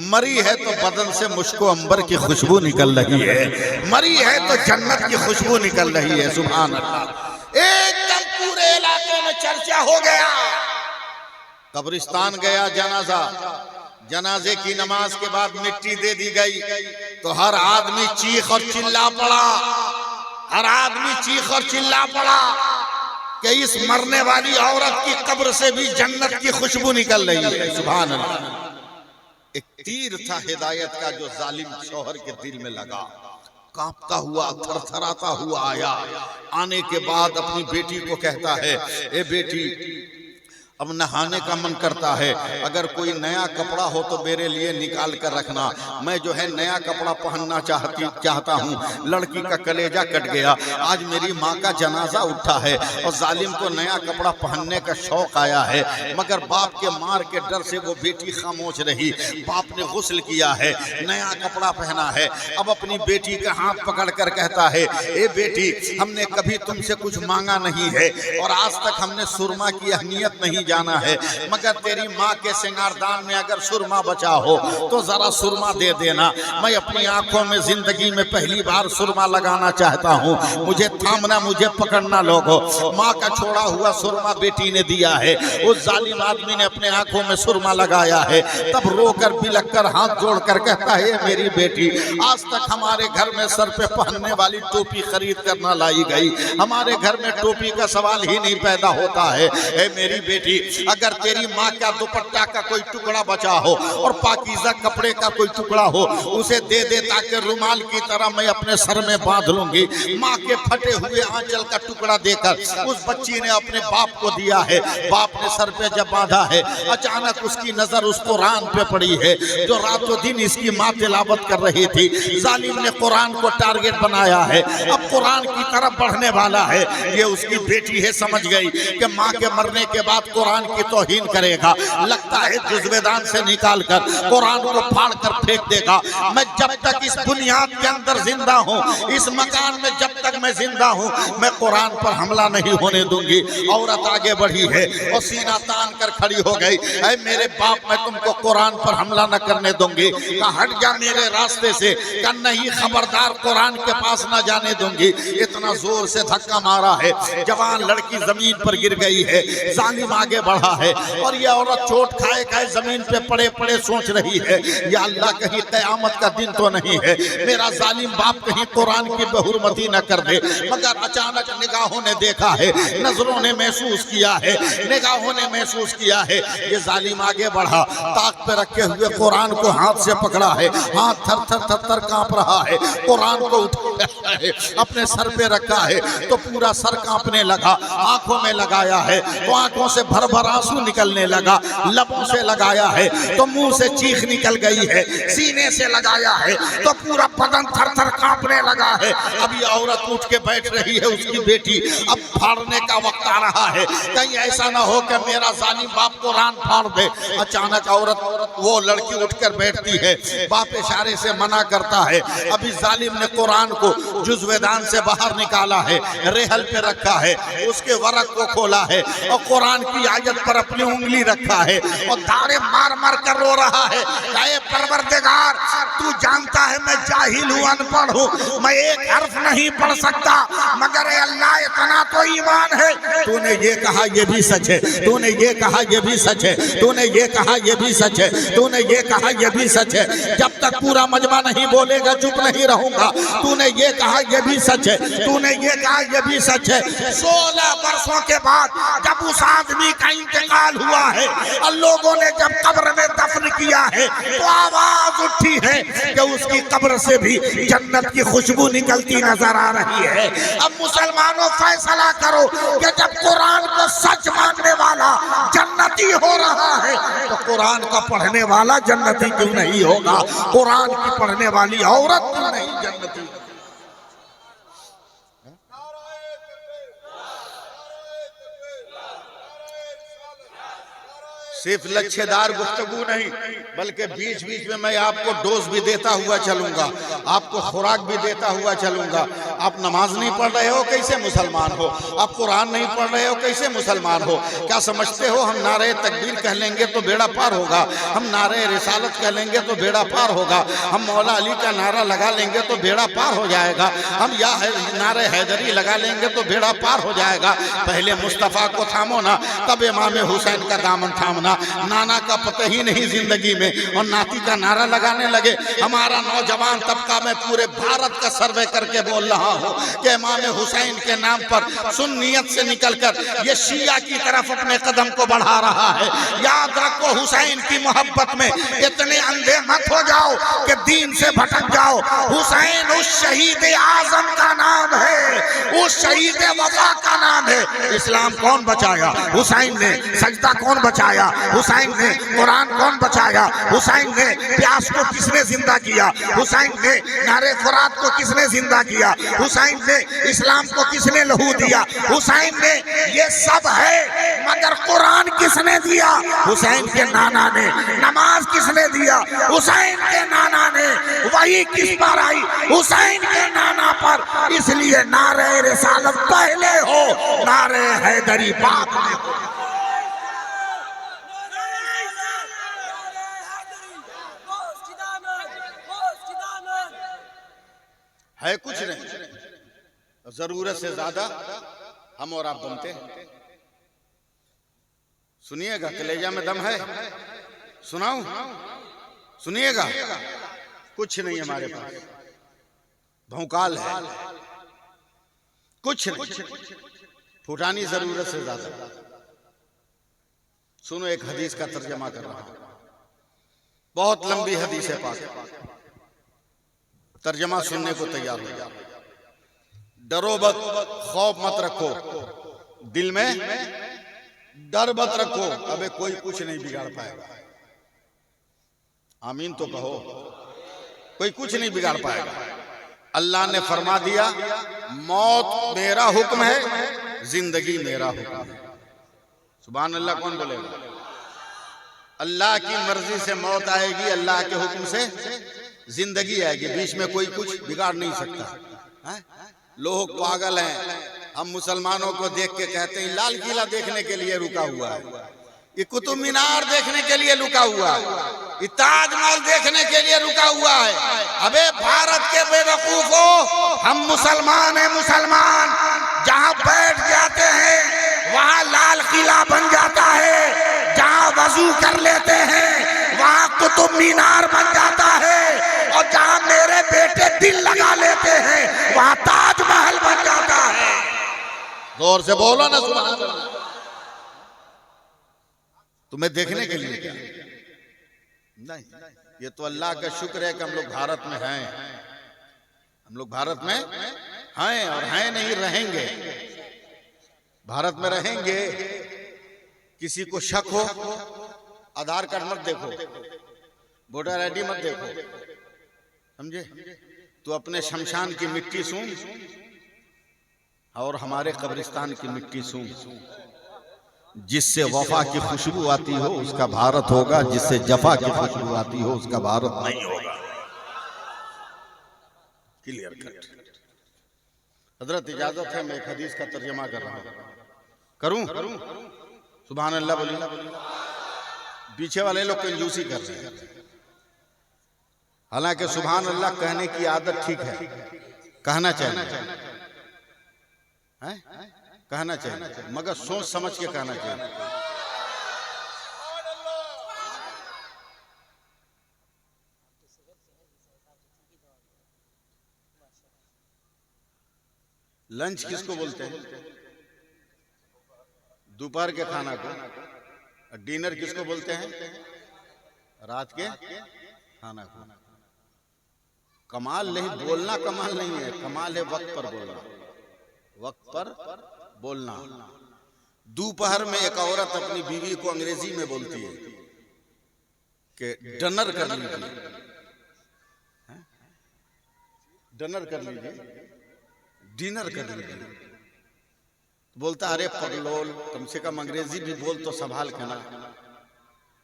मरी है तो बदन से मुश्को अंबर की खुशबू निकल रही है, मरी है तो जन्नत की खुशबू निकल रही है। सुभान अल्लाह। एकदम पूरे इलाके में चर्चा हो गया। कब्रिस्तान गया जनाजा, जनाजे की नमाज के बाद मिट्टी दे दी गई तो हर आदमी चीख और चिल्ला पड़ा, हर आदमी चीख और चिल्ला पड़ा कि इस मरने वाली औरत की कब्र से भी जन्नत की खुशबू निकल रही है। सुभान अल्लाह। एक तीर था हिदायत का जो जालिम शौहर के दिल में लगा। कांपता हुआ, थरथराता हुआ आया। आने के बाद अपनी बेटी को कहता है, ए बेटी, अब नहाने का मन करता है, अगर कोई नया कपड़ा हो तो मेरे लिए निकाल कर रखना, मैं जो है नया कपड़ा पहनना चाहता हूँ। लड़की का कलेजा कट गया, आज मेरी माँ का जनाजा उठा है और जालिम को नया कपड़ा पहनने का शौक आया है, मगर बाप के मार के डर से वो बेटी खामोश रही। बाप ने गुस्ल किया है, नया कपड़ा पहना है, अब अपनी बेटी का हाथ पकड़ कर कहता है, ए बेटी, हमने कभी तुमसे कुछ मांगा नहीं है और आज तक हमने सुरमा की अहमियत नहीं जाना है, मगर तेरी माँ के सिंगारदान में अगर सुरमा बचा हो तो जरा सुरमा दे देना। मैं अपनी आंखों में जिंदगी में पहली बार सुरमा लगाना चाहता हूँ, मुझे थामना, मुझे पकड़ना लोगो। माँ का छोड़ा हुआ सुरमा बेटी ने दिया है, उस जालिम आदमी ने अपने आंखों में सुरमा लगाया है, तब रोकर बिलक कर हाथ जोड़कर कहता है, मेरी बेटी, आज तक हमारे घर में सर पे पहनने वाली टोपी खरीद कर ना लाई गई, हमारे घर में टोपी का सवाल ही नहीं पैदा होता है। ए मेरी बेटी, अगर तेरी माँ का दुपट्टा का कोई टुकड़ा बचा हो और पाकीज़ा कपड़े का कोई टुकड़ा हो, उसे दे दे ताकि रुमाल की तरह मैं अपने सर में बांध लूंगी। माँ के फटे हुए आंचल का टुकड़ा देकर उस बच्ची ने अपने बाप को दिया है। बाप ने सर पे जब बांधा है, अचानक उसकी नजर उस कुरान पे पड़ी है जो रातों दिन इसकी माँ तिलावत कर रही थी। जालिम ने कुरान को टारगेट बनाया है, अब कुरान की तरफ बढ़ने वाला है। ये उसकी बेटी है, समझ गई कि माँ के मरने के बाद कुरान की तौहीन करेगा, लगता है जुज़्वेदान से निकाल कर कुरान को फाड़ कर फेंक देगा। मैं जब तक इस बुनियाद के अंदर जिंदा हूँ, इस मकान में जब तक मैं जिंदा हूँ, मैं कुरान पर हमला नहीं होने दूंगी। औरत आगे बढ़ी है और सीना तान कर खड़ी हो गई, ऐ मेरे बाप, मैं तुमको कुरान पर हमला न करने दूंगी। कहा, हट जा मेरे रास्ते से, कहा नहीं, खबरदार, कुरान के पास न जाने दूंगी। इतना जोर से धक्का मारा है, जवान लड़की जमीन पर गिर गई है। जालिम आगे बढ़ा है और ये औरत चोट खाए खाए जमीन पे पड़े पड़े सोच रही है, या अल्लाह, कहीं कयामत का दिन तो नहीं है, मेरा जालिम बाप कहीं कुरान की बहुरमती न कर दे। मगर अचानक निगाहों ने देखा है, नजरों ने महसूस किया है, निगाहों ने महसूस किया है, ये जालिम आगे बढ़ा, ताक पे रखे हुए कुरान को हाथ से पकड़ा है, हाथ थर थर थर थर कांप रहा है, कुरान को उठाया है, अपने सर पे रखा है तो पूरा सर कांपने लगा। आंखों में लगाया है तो आंखों से भर भर आंसू निकलने लगा, लबों से लगाया है तो मुंह से चीख निकल गई है, सीने से लगाया है तो पूरा बदन थर थर कांपने लगा है। अब ये औरत उठ के बैठ रही है, उसकी बेटी, अब फाड़ने का वक्त आ रहा है, कहीं ऐसा ना हो कि मेरा जालिम बाप कुरान फाड़ दे। अचानक औरत, वो लड़की उठकर बैठती है, बाप इशारे से मना करता है। अभी जालिम ने कुरान को जुज़्वेदान से बाहर निकाला है, रेहल पे रखा है, उसके वरक को खोला है और कुरान की आयत पर अपनी उंगली रखा है और दाढ़े मार मार कर रो रहा है, ऐ परवरदिगार, तू जानता है मैं जाहिल हूँ, अनपढ़ हूँ, मैं एक हर्फ नहीं पढ़ सकता, मगर अल्लाह इतना तो ईमान है। तूने ये कहा ये भी सच है, तूने ये कहा ये भी सच है, तूने ये कहा ये भी सच है, तूने ये कहा ये भी सच है। जब तक पूरा मजमा नहीं बोलेगा चुप नहीं रहूंगा। तूने ये कहा ये भी सच है, तूने ये कहा ये भी सच है। 16 वर्षों के बाद जब उस आदमी का इंतकाल हुआ है और लोगों ने जब कब्र में दफन किया है तो आवाज उठी है कि उसकी कब्र से भी जन्नत की खुशबू निकलती नजर आ रही है। अब मुसलमानों फैसला करो कि जब कुरान को सच मानने वाला जन्नती हो रहा है तो कुरान का पढ़ने वाला जन्नती क्यों नहीं होगा? कुरान की पढ़ने वाली औरत क्यों नहीं जन्नती? सिर्फ लच्छेदार गुफ्तगू नहीं, बल्कि बीच बीच में मैं आपको डोज भी देता हुआ चलूंगा, आपको खुराक भी देता हुआ चलूंगा। आप नमाज नहीं पढ़ रहे हो, कैसे मुसलमान हो? आप कुरान नहीं पढ़ रहे हो, कैसे मुसलमान हो? क्या समझते हो हम नारे तकबीर कह लेंगे तो बेड़ा पार होगा, हम नारे रिसालत कह लेंगे तो बेड़ा पार होगा, हम मौला अली का नारा लगा लेंगे तो बेड़ा पार हो जाएगा, हम या नारे हैदरी लगा लेंगे तो बेड़ा पार हो जाएगा? पहले मुस्तफ़ा को थामो ना, तब इमाम हुसैन का दामन थामना। नाना, नाना का पता ही नहीं जिंदगी में, और नाती का नारा लगाने लगे। हमारा नौजवान तबका मैं पूरे भारत का सर्वे करके बोल रहा हूँ कि इमाम हुसैन के नाम पर सुन्नियत से निकलकर ये शिया की तरफ अपने कदम को बढ़ा रहा है। याद रखो, हुसैन की मोहब्बत में इतने अंधे मत हो जाओ कि दीन से भटक जाओ। हुसैन उस शहीद आजम का नाम है, उस शहीद वफा का नाम है। इस्लाम कौन बचाया? हुसैन ने। सजदा कौन बचाया? हुसैन ने। कुरान कौन बचाया? हुसैन ने। प्यास को किसने जिंदा किया? हुसैन ने। नारे फुरात को किसने जिंदा किया? हुसैन ने। इस्लाम को किसने लहू दिया? हुसैन ने। ये सब है, मगर कुरान किसने दिया? हुसैन के नाना ने। नमाज किसने दिया? हुसैन के नाना ने। वही किस पर आई? हुसैन के नाना पर। इसलिए नारे रिसालत पहले हो, नारे हैदरी बाद में हो। है कुछ नहीं, जरूरत से ज्यादा हम और आप बनते हैं। सुनिएगा, कलेजा में दम है, सुनाऊं? सुनिएगा, कुछ नहीं हमारे पास, भौकाल है, कुछ नहीं, फुटानी जरूरत से ज्यादा। सुनो, एक हदीस का तर्जमा कर रहा हूं, बहुत लंबी हदीस है पाक, तर्जमा सुनने को तैयार हो जाओ। डरो मत, खौफ मत रखो, दिल में डर मत रखो, अबे कोई कुछ नहीं बिगाड़ पाएगा। आमीन तो कहो। कोई कुछ नहीं बिगाड़ पाएगा। अल्लाह ने फरमा दिया, मौत मेरा हुक्म है, जिंदगी मेरा हुक्म है। सुभान अल्लाह। कौन बोलेगा? अल्लाह की मर्जी से मौत आएगी, अल्लाह के हुक्म से जिंदगी आएगी, बीच में कोई कुछ बिगाड़ नहीं सकता है? लोग पागल हैं, हम मुसलमानों को देख के कहते हैं लाल किला देखने के लिए रुका हुआ है, ये कुतुब मीनार देखने के लिए रुका हुआ है, ये ताजमहल देखने के लिए रुका हुआ है। अबे भारत के बेवकूफो, हम मुसलमान हैं, मुसलमान जहां बैठ जाते हैं वहां लाल किला बन जाता है, जहां वजू कर लेते हैं वहां कुतुब मीनार बन जाता है, और जहां मेरे बेटे दिल लगा लेते हैं वहां ताजमहल बन जाता है। जोर से बोलो ना, सुना। तुम्हें देखने के लिए क्या? नहीं, ये तो अल्लाह का शुक्र है कि हम लोग भारत में हैं, हम लोग भारत में हैं, और हैं नहीं, रहेंगे, भारत में रहेंगे। किसी को शक हो, आधार कार्ड मत देखो, वोटर आईडी मत देखो, समझे? तो अपने शमशान की मिट्टी सूंघ और हमारे कब्रिस्तान की मिट्टी सूंघ। जिससे वफा की खुशबू आती हो उसका भारत होगा, जिससे जफा की खुशबू आती हो उसका भारत नहीं होगा। Clear cut. हजरत इजाजत है, मैं एक हदीस का तर्जमा कर रहा हूं, करूं? सुभान अल्लाह बोलिए। पीछे वाले लोग कंजूसी कर रहे हैं, हालांकि सुभान अल्लाह कहने की आदत ठीक है, कहना चाहिए, कहना चाहिए, मगर सोच समझ के कहना चाहिए। लंच किसको बोलते हैं? दोपहर के खाना को। डिनर किसको बोलते हैं? रात के खाना को। कमाल नहीं, बोलना कमाल नहीं है, कमाल है वक्त पर बोलना, वक्त पर बोलना। दोपहर में एक औरत अपनी बीवी को अंग्रेजी में बोलती है कि डिनर कर लीजिए, डिनर कर लीजिए, डिनर कर लीजिए। बोलता अरे पगलोल, कम से कम अंग्रेजी भी बोल तो संभाल के ना।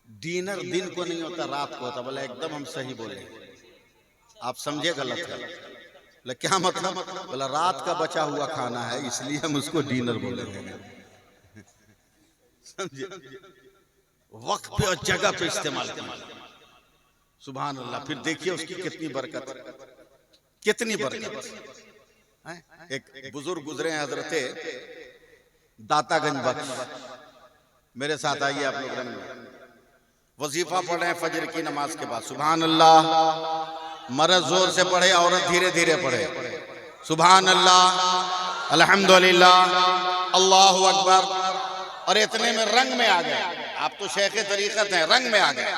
डिनर दिन को नहीं होता, रात को होता। बोला एकदम हम सही बोले, आप समझे गलत है। बोला क्या मतलब? बोला रात का बचा हुआ खाना है इसलिए हम उसको डिनर बोलेंगे। समझे? वक्त पे और जगह पे इस्तेमाल करना। सुभान अल्लाह। फिर देखिए उसकी कितनी बरकत, कितनी बरकत। एक बुजुर्ग गुजरे हैं, हजरते दातागंज बख्श, मेरे साथ आइए आप लोग रंग में। वजीफा पढ़ रहे हैं फजर की नमाज के बाद, सुभान अल्लाह। मर्द जोर से पढ़े, औरत धीरे धीरे पढ़े, सुभान अल्लाह, अल्हम्दुलिल्लाह, अल्लाहु अकबर। और इतने में रंग में आ गए। आप तो शेख तरीकत हैं, रंग में आ गए।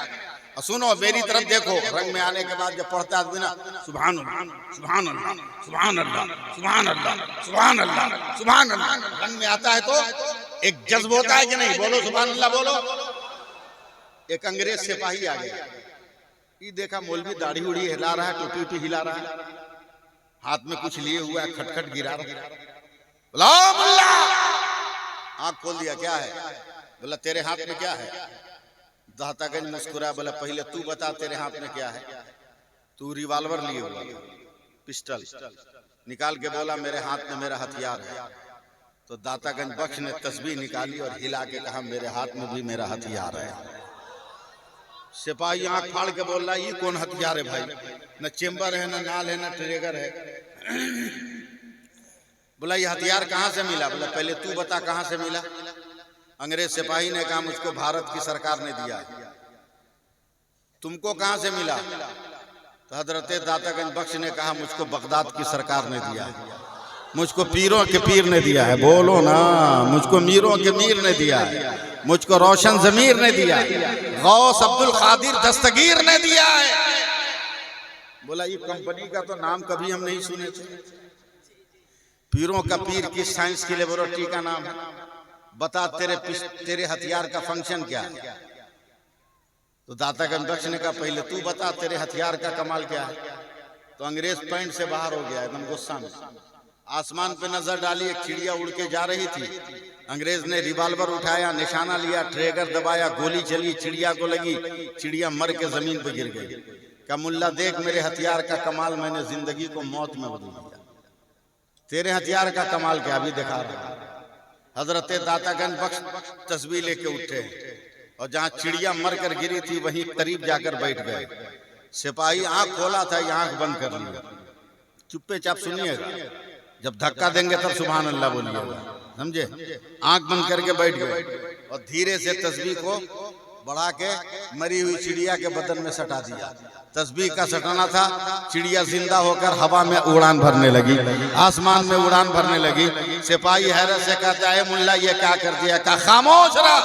और सुनो, मेरी तरफ देखो, रंग में आने के बाद जब पढ़ता आदमी ना, सुभान अल्लाह, सुभान अल्लाह, सुभान अल्लाह, सुभान अल्लाह, सुभान अल्लाह, सुभान अल्लाह, रंग में आता है तो एक जज्ब होता है कि नहीं? बोलो सुभान अल्लाह, बोलो। एक अंग्रेज सिपाही आ गया, ये देखा मौलवी दाढ़ी उड़ी हिला रहा है, टोपी उटी हिला रहा है, हाथ में कुछ लिए हुआ है, खटखट गिरा रहा है। बोला आंख खोल दिया, क्या है? बोला तेरे हाथ में क्या है? दातागंज मुस्कुरा, बोला पहले तू बता तेरे हाथ में क्या है? तू रिवॉल्वर लिए हुआ था, पिस्टल निकाल के बोला मेरे हाथ में मेरा हथियार है। तो दातागंज बख्श ने तस्बीह निकाली और हिला के कहा मेरे हाथ में भी मेरा हथियार है। सिपाही आंख फाड़ के बोल रहा ये कौन हथियार है भाई? न चेम्बर है, न नाल है, न ट्रिगर है। बोला ये हथियार कहाँ से मिला? बोला पहले तू बता कहाँ से मिला? अंग्रेज सिपाही ने कहा मुझको भारत की सरकार ने दिया। तुमको कहाँ से मिला? तो हजरत दातागंज बख्श ने कहा मुझको बगदाद की सरकार ने दिया है, मुझको पीरों के पीर ने दिया है। बोलो ना, मुझको मीरों के मीर ने दिया है, मुझको रोशन जमीर ने दिया है, गौस अब्दुल कादिर दस्तगीर ने दिया है। बोला ये कंपनी का तो नाम कभी हम नहीं सुने थे। पीरों का पीर किस साइंस की लेबोरेटरी का नाम है? बता तेरे हथियार का फंक्शन क्या है? तो दातागंज बख्श ने कहा पहले तू बता तेरे हथियार का कमाल क्या है? तो अंग्रेज पैंट से बाहर हो गया एकदम गुस्सा में। आसमान पे नजर डाली, एक चिड़िया उड़ के जा रही थी। अंग्रेज ने रिवॉल्वर उठाया, निशाना लिया, ट्रिगर दबाया, गोली चली, चिड़िया को लगी, चिड़िया मर के जमीन पर गिर गई। कहा मुल्ला देख मेरे हथियार का कमाल, मैंने जिंदगी को मौत में बदल दिया। तेरे हथियार का कमाल क्या? अभी दिखा रहा। हजरत दातागंज बख्श तस्बीह लेके उठे और जहां चिड़िया मर कर गिरी थी वहीं करीब जाकर बैठ गए। सिपाही आंख खोला था, ये आंख बंद कर लिया। चुप्पे चाप सुनिएगा, जब धक्का देंगे तब सुभान अल्लाह बोलिएगा, समझे? आंख बंद करके बैठ गए और धीरे से तस्बीह को बढ़ा के मरी हुई चिड़िया के बदन में सटा दिया। तस्बीह का सटाना था, चिड़िया जिंदा होकर हवा में उड़ान भरने लगी, आसमान में उड़ान भरने लगी। सिपाही हैरत से कहता है मुल्ला ये क्या कर दिया? कहा खामोश रहा,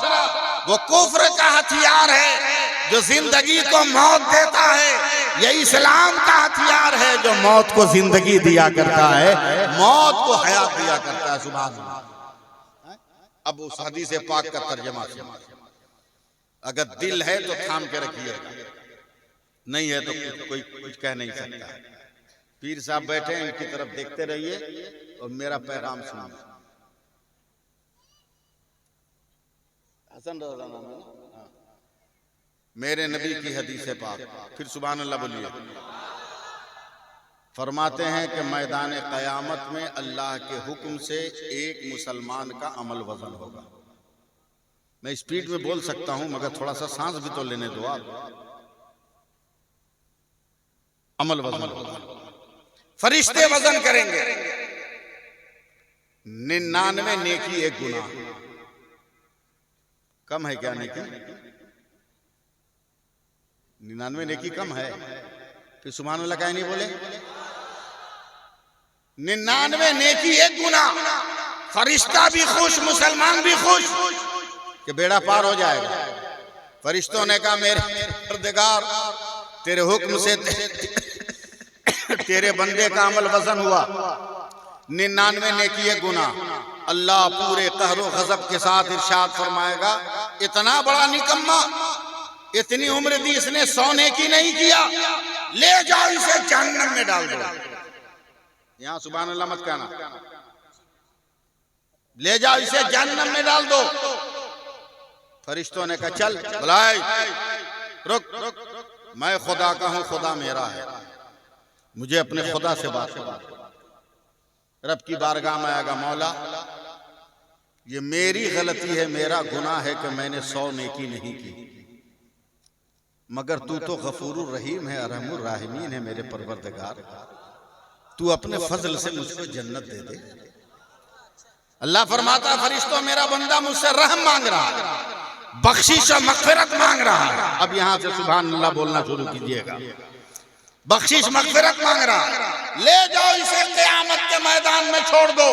वो कुफ्र का हथियार है जो जिंदगी को मौत देता है। ये इस्लाम का हथियार है जो मौत को जिंदगी दिया करता है, मौत को हयात दिया करता है। सुभान अल्लाह। अब उस हदीस पाक का तर्जमा सुनिए। अगर दिल है तो थाम के रखिएगा, नहीं है तो कोई कुछ कह नहीं सकता। पीर साहब बैठे हैं, इनकी तरफ देखते रहिए और मेरा पैगाम सुनिए। हसन रज़ा नाम है ना? मेरे नबी की हदीस पाक, फिर सुभान अल्लाह बोलिए। फरमाते हैं कि मैदान क़यामत में अल्लाह के हुक्म से एक मुसलमान का अमल वजन होगा। मैं स्पीड में बोल सकता हूं मगर थोड़ा सा सांस भी तो लेने दो आप। अमल वजन होगा, फरिश्ते वजन करेंगे। 99 नेकी 1 गुनाह। कम है क्या नेकी? 99 नेकी कम है? फिर सुभान अल्लाह काहे नहीं बोले? 99 नेकी 1 गुनाह। फरिश्ता भी खुश, मुसलमान भी खुश कि बेड़ा पार हो जाएगा। फरिश्तों ने कहा मेरे परवरदिगार तेरे हुक्म से तेरे बंदे का अमल वजन हुआ, 99 नेकी 1 गुनाह। अल्लाह पूरे कहरो गजब के साथ इरशाद फरमाएगा इतना बड़ा निकम्मा, इतनी उम्र दी इसने 100 नेकी नहीं किया, ले जाओ इसे जहन्नम में डाल दो। यहां सुभान अल्लाह मत कहना, ले जाओ इसे जहन्नम में डाल दो। फरिश्तों ने कहा चल बुलाए, रुक, मैं खुदा का हूं, खुदा मेरा है, मुझे अपने खुदा से बात कर। रब की बारगाह में आएगा, मौला ये मेरी गलती है, मेरा गुनाह है कि मैंने 100 नेकी नहीं की, मगर तू तो गफूरुर रहीम है, अरहमुर राहिमीन है मेरे परवरदिगार, तू अपने फजल से मुझको जन्नत दे दे। अल्लाह फरमाता फरिश्तों मेरा बंदा मुझसे रहम मांग रहा है, बख्शिश और मगफिरत मांग रहा है। अब यहां से सुभान अल्लाह बोलना शुरू कीजिएगा। बख्शिश मगफिरत मांग रहा है, ले जाओ इसे क़यामत के मैदान में छोड़ दो।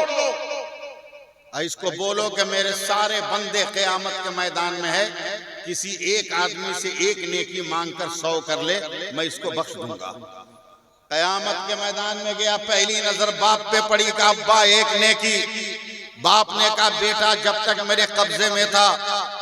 इसको बोलो कि मेरे सारे बंदे क़यामत के मैदान में है, किसी एक आदमी से एक नेकी मांगकर 100 कर ले, मैं इसको बख्श दूंगा। क़यामत के मैदान में गया, पहली नजर बाप पे पड़ी का अब्बा एक नेकी। बाप ने कहा बेटा जब तक मेरे कब्जे में था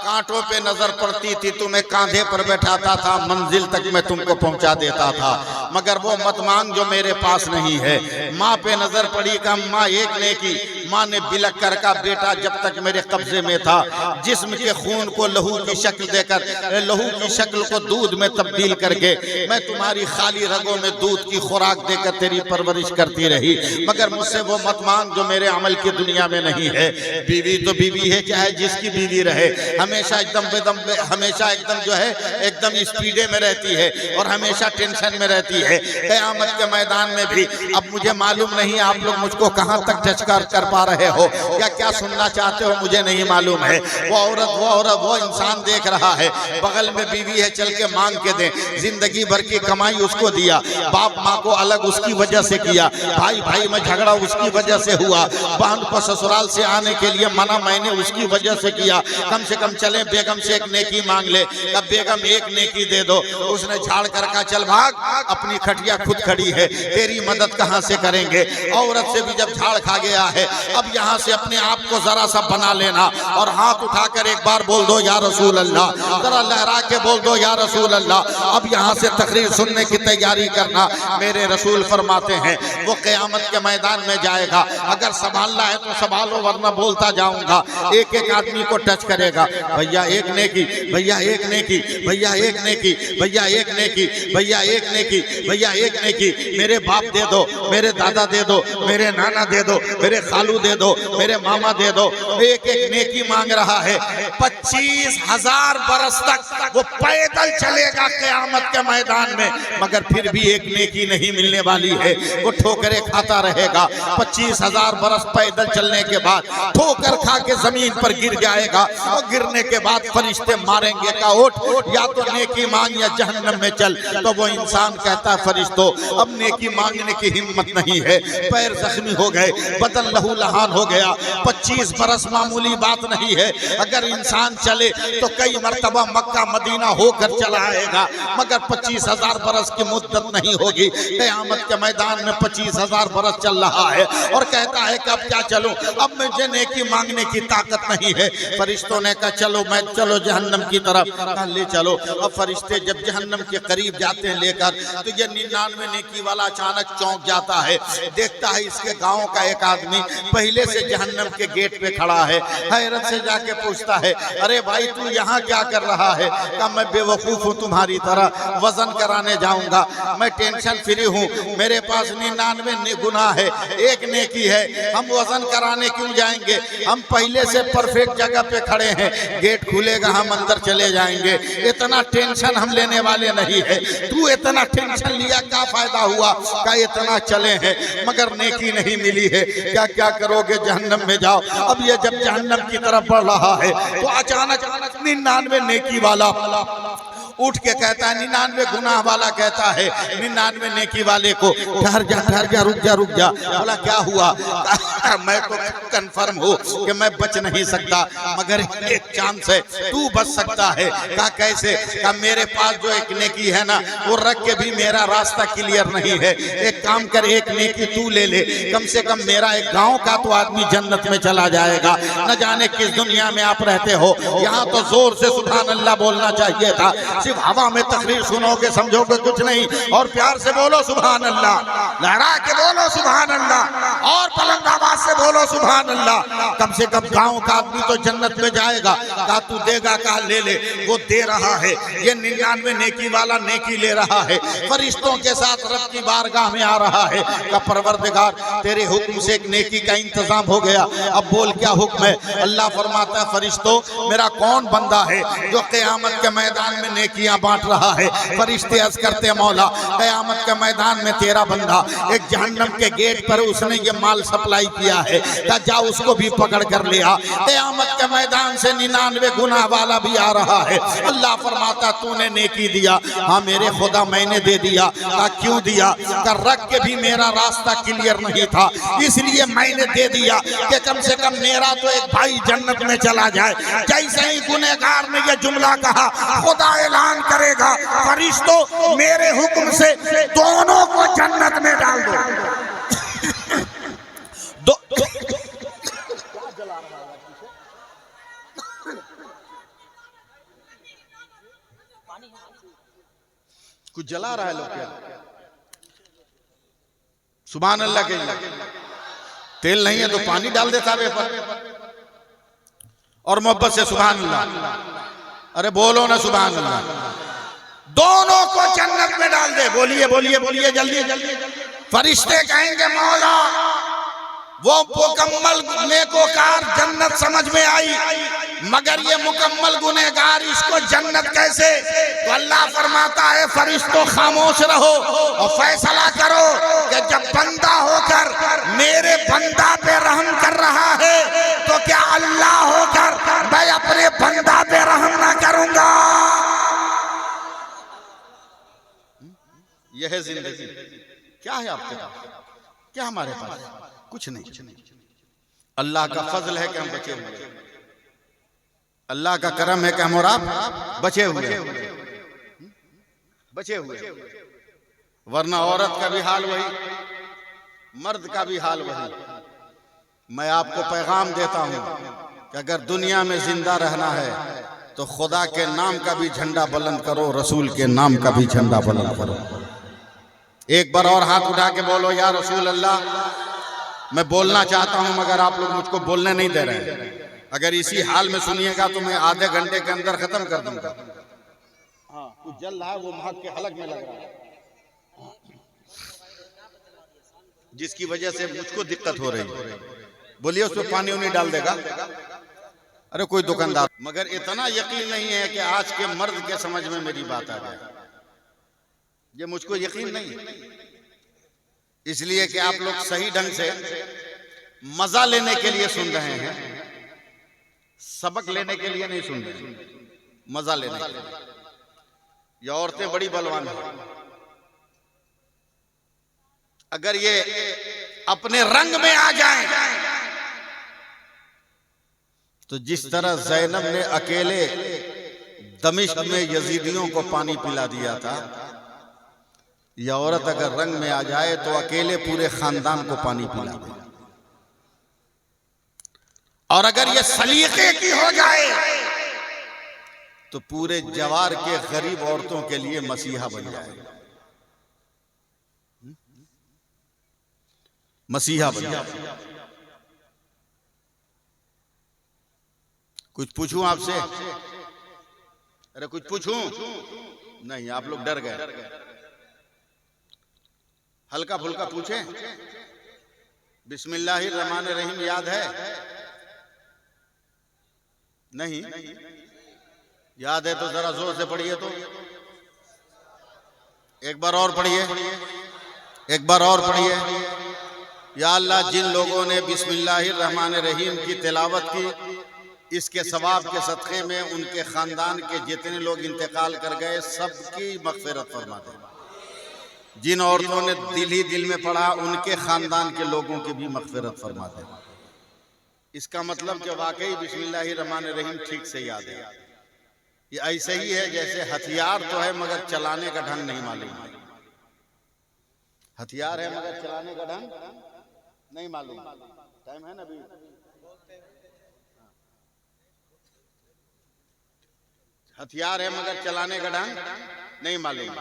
कांटों पे नजर पड़ती थी, तुम्हें कांधे पर बैठाता था, मंजिल तक मैं तुमको पहुंचा देता था, मगर वो मत मांग जो मेरे पास नहीं है। माँ पे नजर पड़ी का माँ एक नेकी। माँ ने बिलक कर कहा बेटा जब तक मेरे कब्जे में था, जिस्म के खून को लहू की शक्ल देकर, लहू की शक्ल को दूध में तब्दील करके मैं तुम्हारी खाली रगों में दूध की खुराक देकर तेरी परवरिश करती रही, मगर मुझसे वो मत मांग जो मेरे अमल की दुनिया में नहीं है। बीवी तो बीवी है, चाहे जिसकी बीवी रहे, हमेशा एकदम जो है एकदम स्पीडे में रहती है और हमेशा टेंशन में रहती है। क़यामत के मैदान में भी अब मुझे मालूम नहीं आप लोग मुझको कहां तक टच कर पा रहे हो या क्या सुनना चाहते हो मुझे नहीं मालूम है। वो औरत वो इंसान देख रहा है, बगल में बीवी है, चल के मांग के दे। जिंदगी भर की कमाई उसको दिया, बाप माँ को अलग उसकी वजह से किया, भाई में झगड़ा उसकी वजह से हुआ, बहन को ससुराल से आने के लिए मना मैंने उसकी वजह से किया। कम से कम चले बेगम से एक नेकी मांग ले, अब बेगम एक नेकी दे दो। उसने झाड़ कर कहा चल भाग, अपनी खटिया खुद खड़ी है, तेरी मदद कहां से करेंगे। औरत से भी जब झाड़ खा गया है, अब यहां से अपने आप को जरा सा बना लेना और हाथ उठाकर एक बार बोल दो या रसूल अल्लाह, जरा लहरा के बोल दो या रसूल अल्लाह। अब यहां से तकरीर सुनने की तैयारी करना। मेरे रसूल फरमाते हैं वो क़यामत के मैदान में जाएगा, अगर संभालना है तो संभालो वरना बोलता जाऊंगा। एक एक आदमी को टच करेगा, भैया एक नेकी, भैया एक नेकी, भैया एक नेकी, भैया एक नेकी, भैया एक नेकी, भैया एक नेकी, मेरे बाप दे दो, मेरे दादा दे दो, मेरे नाना दे दो, मेरे खालू दे दो, मेरे मामा दे दो। एक एक नेकी मांग रहा है। 25,000 बरस तक वो पैदल चलेगा क़यामत के मैदान में, मगर फिर भी एक नेकी नहीं मिलने वाली है, वो ठोकरें खाता रहेगा। 25,000 बरस पैदल चलने के बाद ठोकर खा के जमीन पर गिर जाएगा और गिरने के बाद फरिश्ते मारेंगे का उठ, या तो नेकी मांग या जहन्नम में चल। तो वो इंसान कहता है फरिश्तों अब नेकी मांगने की हिम्मत नहीं है, पैर जख्मी हो गए, बदन लहू लहान हो गया। 25 बरस मामूली बात नहीं है, अगर इंसान चले तो कई मर्तबा मक्का मदीना होकर चला आएगा, मगर 25,000 बरस की मुद्दत नहीं होगी। क़यामत के मैदान में 25,000 बरस चल रहा है और कहता है कि अब क्या चलूं, अब मुझे नेकी मांगने की ताकत नहीं है। फरिश्तों ने कहा चलो जहन्नम की तरफ, ले चलो। अब फरिश्ते जब जहन्नम के करीब जाते हैं लेकर, तो ये 99 नेकी वाला अचानक चौंक जाता है, देखता है इसके गांव का एक आदमी पहले से जहन्नम के गेट पे खड़ा है। हैरत से जाके पूछता है अरे भाई तू यहाँ क्या कर रहा है। कहा मैं बेवकूफ हूँ तुम्हारी तरह, वजन कराने जाऊंगा, मैं टेंशन फ्री हूँ, मेरे पास 99 गुनाह है, एक नेकी है, हम वजन कराने क्यों जाएंगे, हम पहले से परफेक्ट जगह पे खड़े हैं, गेट खुलेगा हम अंदर चले जाएंगे, इतना टेंशन हम लेने वाले नहीं है। तू इतना टेंशन लिया क्या फायदा हुआ, क्या इतना चले हैं मगर नेकी नहीं मिली है, क्या करोगे, जहन्नम में जाओ। अब ये जब जहन्नम की तरफ बढ़ रहा है तो अचानक 99 नेकी वाला उठ के कहता है, 99 गुनाह वाला कहता है 99 नेकी वाले को ठहर जा रुक जा। बोला क्या हुआ, मैं तो कंफर्म हूँ कि मैं बच नहीं सकता, मगर एक चांस है तू बच सकता है। कहा कैसे, कहा मेरे पास जो एक नेकी है ना वो रख के भी मेरा रास्ता क्लियर नहीं है, एक काम कर एक नेकी तू ले ले, कम से कम मेरा एक गाँव का तो आदमी जन्नत में चला जाएगा। न जाने किस दुनिया में आप रहते हो, यहाँ तो जोर से सुभान अल्लाह बोलना चाहिए था, सिर्फ हवा में तकरीर सुनोगे समझोगे कुछ नहीं। और प्यार से बोलो सुभान अल्लाह, लहरा के बोलो सुभान अल्लाह, और बुलंद आवाज से बोलो सुभान अल्लाह। कम से कम गांव का आदमी तो जन्नत में जाएगा। कहा तू देगा, कहा ले ले। वो दे रहा है, ये 99 नेकी वाला नेकी ले रहा है, फरिश्तों के साथ रब की बारगाह में आ रहा है। का परवरदिगार तेरे हुक्म से एक नेकी का इंतजाम हो गया, अब बोल क्या हुक्म है। अल्लाह फरमाता है फरिश्तों मेरा कौन बंदा है जो क़यामत के मैदान में नेकी नेकियां बांट रहा है। फरिश्ते अर्ज करते मौला क़यामत के मैदान में तेरा बंदा एक जहन्नम के गेट पर उसने ये माल सप्लाई किया है, जा उसको भी पकड़ कर ले आ। क़यामत के मैदान से 99 गुनाह वाला भी आ रहा है। अल्लाह फरमाता तूने नेकी दिया, हाँ मेरे खुदा मैंने दे दिया। क्यों दिया? कर रख के भी मेरा रास्ता क्लियर नहीं था, इसलिए मैंने दे दिया कि कम से कम मेरा तो एक भाई जन्नत में चला जाए। जैसे ही गुनहगार ने यह जुमला कहा, खुदा ऐलान करेगा फरिश्तों मेरे हुक्म से दोनों को जन्नत में डाल दो। कुछ जला रहा है लोग क्या? सुभान अल्लाह के लिए तेल नहीं है तो पानी डाल देता वे पर और मोहब्बत से सुभान अल्लाह। अरे बोलो ना सुभान अल्लाह। दोनों को जन्नत में डाल दे। बोलिए बोलिए बोलिए जल्दी जल्दी। फरिश्ते कहेंगे मौला वो मुकम्मल नेकोकार जन्नत समझ में आई, मगर ये मुकम्मल गुनहगार इसको जन्नत कैसे? तो अल्लाह फरमाता है फरिश्तों खामोश रहो और फैसला करो कि जब बंदा होकर मेरे बंदा पे रहम कर रहा है तो क्या अल्लाह होकर मैं अपने बंदा पे रहम ना करूंगा? यह है जिंदगी। क्या है आपके पास? क्या हमारे पास? कुछ नहीं। अल्लाह का फजल है कि हम बचे हुए, अल्लाह का करम है कि हम और आप बचे हुए, बचे हुए। वरना औरत का भी हाल वही, मर्द का भी हाल वही। मैं आपको पैगाम देता हूं कि अगर दुनिया में जिंदा रहना है तो खुदा के नाम का भी झंडा बुलंद करो, रसूल के नाम का भी झंडा बुलंद करो। एक बार और हाथ उठा के बोलो या रसूल अल्लाह। मैं बोलना चाहता हूं मगर आप लोग मुझको बोलने नहीं दे रहे हैं। अगर इसी हाल में सुनिएगा तो मैं आधे घंटे के अंदर खत्म कर दूंगा। हाँ कुछ जल रहा है, वो महक के हलक में लग रहा है, जिसकी वजह से मुझको दिक्कत हो रही है। बोलिए उसमें पानी उनी डाल देगा। अरे कोई दुकानदार, मगर इतना यकीन नहीं है कि आज के मर्द के समझ में मेरी बात आ जाए, ये मुझको यकीन नहीं। इसलिए कि आप लोग सही ढंग से मजा लेने के लिए सुन रहे हैं, सबक लेने के लिए नहीं सुन रहे, मजा लेने के लिए। ये औरतें बड़ी बलवान हैं। अगर ये अपने रंग में आ जाएं तो जिस तरह ज़ैनब ने अकेले दमिश्क में यजीदियों को पानी पिला दिया था, यह औरत अगर रंग में आ जाए तो अकेले पूरे खानदान को पानी पिला दे। और अगर यह सलीके की हो जाए तो पूरे जवार के गरीब औरतों के लिए मसीहा बन जाए, मसीहा बन जाए। कुछ पूछूं आपसे? अरे कुछ पूछूं? नहीं, आप लोग डर गए। हल्का फुल्का पूछे। बिस्मिल्लाहिर्रहमानिर्रहीम याद है? नहीं याद है तो जरा जोर से पढ़िए। तो एक बार और पढ़िए, एक बार और पढ़िए। या अल्लाह, जिन लोगों ने बिस्मिल्लाहिर्रहमानिर्रहीम की तिलावत की, इसके सवाब के सदक़े में उनके खानदान के जितने लोग इंतकाल कर गए सबकी मग़फ़िरत फरमा दे। जिन औरतों ने दिल ही दिल में पढ़ा उनके खानदान के लोगों की भी मग़फ़िरत फरमा दे। इसका मतलब कि वाकई बिस्मिल्लाहिर्रहमानिर्रहीम ठीक से याद है। ये ऐसे ही है जैसे हथियार तो है मगर चलाने का ढंग नहीं मालूम। हथियार है मगर चलाने का ढंग नहीं मालूम। टाइम है ना अभी? हथियार है मगर चलाने का ढंग नहीं मालूम।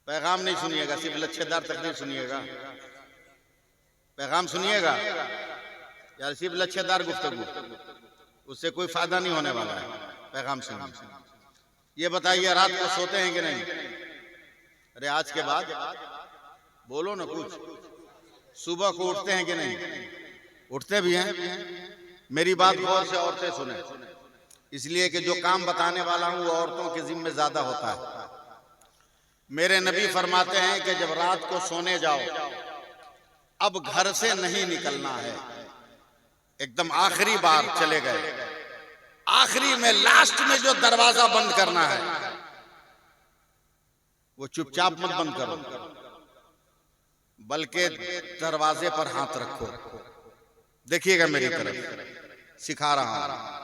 पैगाम नहीं सुनिएगा, सिर्फ लच्छेदार तकरीर सुनिएगा। पैगाम सुनिएगा यार, सिर्फ लच्छेदार गुफ्तगू, उससे कोई फायदा नहीं होने वाला है। पैगाम सुनिए। ये बताइए रात को सोते हैं कि नहीं? अरे आज के बाद बोलो ना कुछ। सुबह को उठते हैं कि नहीं? उठते भी हैं। मेरी बात गौर से औरतें सुने। इसलिए कि जो काम बताने वाला हूं वो औरतों के जिम्मे ज्यादा होता है। मेरे नबी फरमाते हैं कि जब रात को सोने जाओ, अब घर से नहीं निकलना है। एकदम आखिरी बार चले गए, आखिरी में लास्ट में जो दरवाजा बंद करना है वो चुपचाप मत बंद करो, बल्कि दरवाजे पर हाथ रखो। देखिएगा मेरी तरफ, सिखा रहा हूं।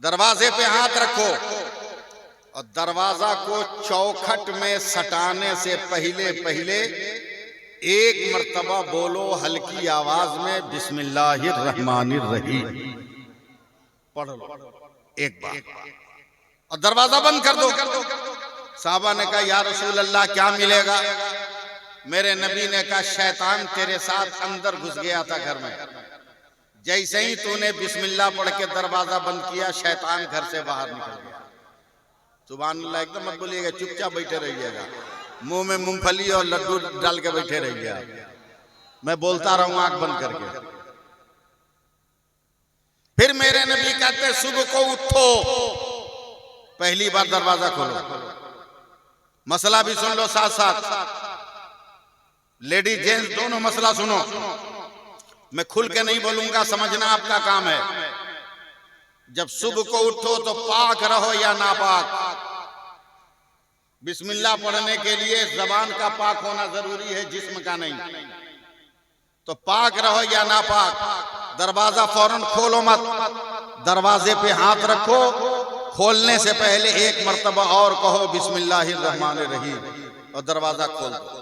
दरवाजे पे हाथ रखो और दरवाजा को चौखट में सटाने से पहले पहले एक मर्तबा बोलो हल्की आवाज में बिस्मिल्लाहिर्रहमानिर्रहीम पढ़ लो एक बार और दरवाजा बंद कर दो। साहबा ने कहा या रसूल अल्लाह क्या मिलेगा? मेरे नबी ने कहा शैतान तेरे साथ अंदर घुस गया था घर में, जैसे ही तूने बिस्मिल्लाह पढ़ के दरवाजा बंद किया शैतान घर से बाहर निकल गया। सुभान अल्लाह, एकदम मत बोलिएगा, चुपचाप बैठे रहिएगा, मुंह में मूंगफली और लड्डू डाल के बैठे रहिएगा। मैं बोलता रहूंगा आंख बंद करके। फिर मेरे नबी कहते सुबह को उठो, पहली बार दरवाजा खोलो। मसला भी सुन लो साथ साथ, लेडीज जेंट्स दोनों मसला सुनो। मैं खुल के नहीं बोलूंगा, समझना आपका काम है। जब सुबह को उठो तो पाक रहो या नापाक। बिस्मिल्लाह पढ़ने के लिए जबान का पाक होना जरूरी है, जिस्म का नहीं। तो पाक रहो या नापाक, दरवाजा फौरन खोलो मत, दरवाजे पे हाथ रखो। खोलने से पहले एक मर्तबा और कहो बिस्मिल्लाहिर्रहमानिर्रहीम और दरवाजा खोल दो।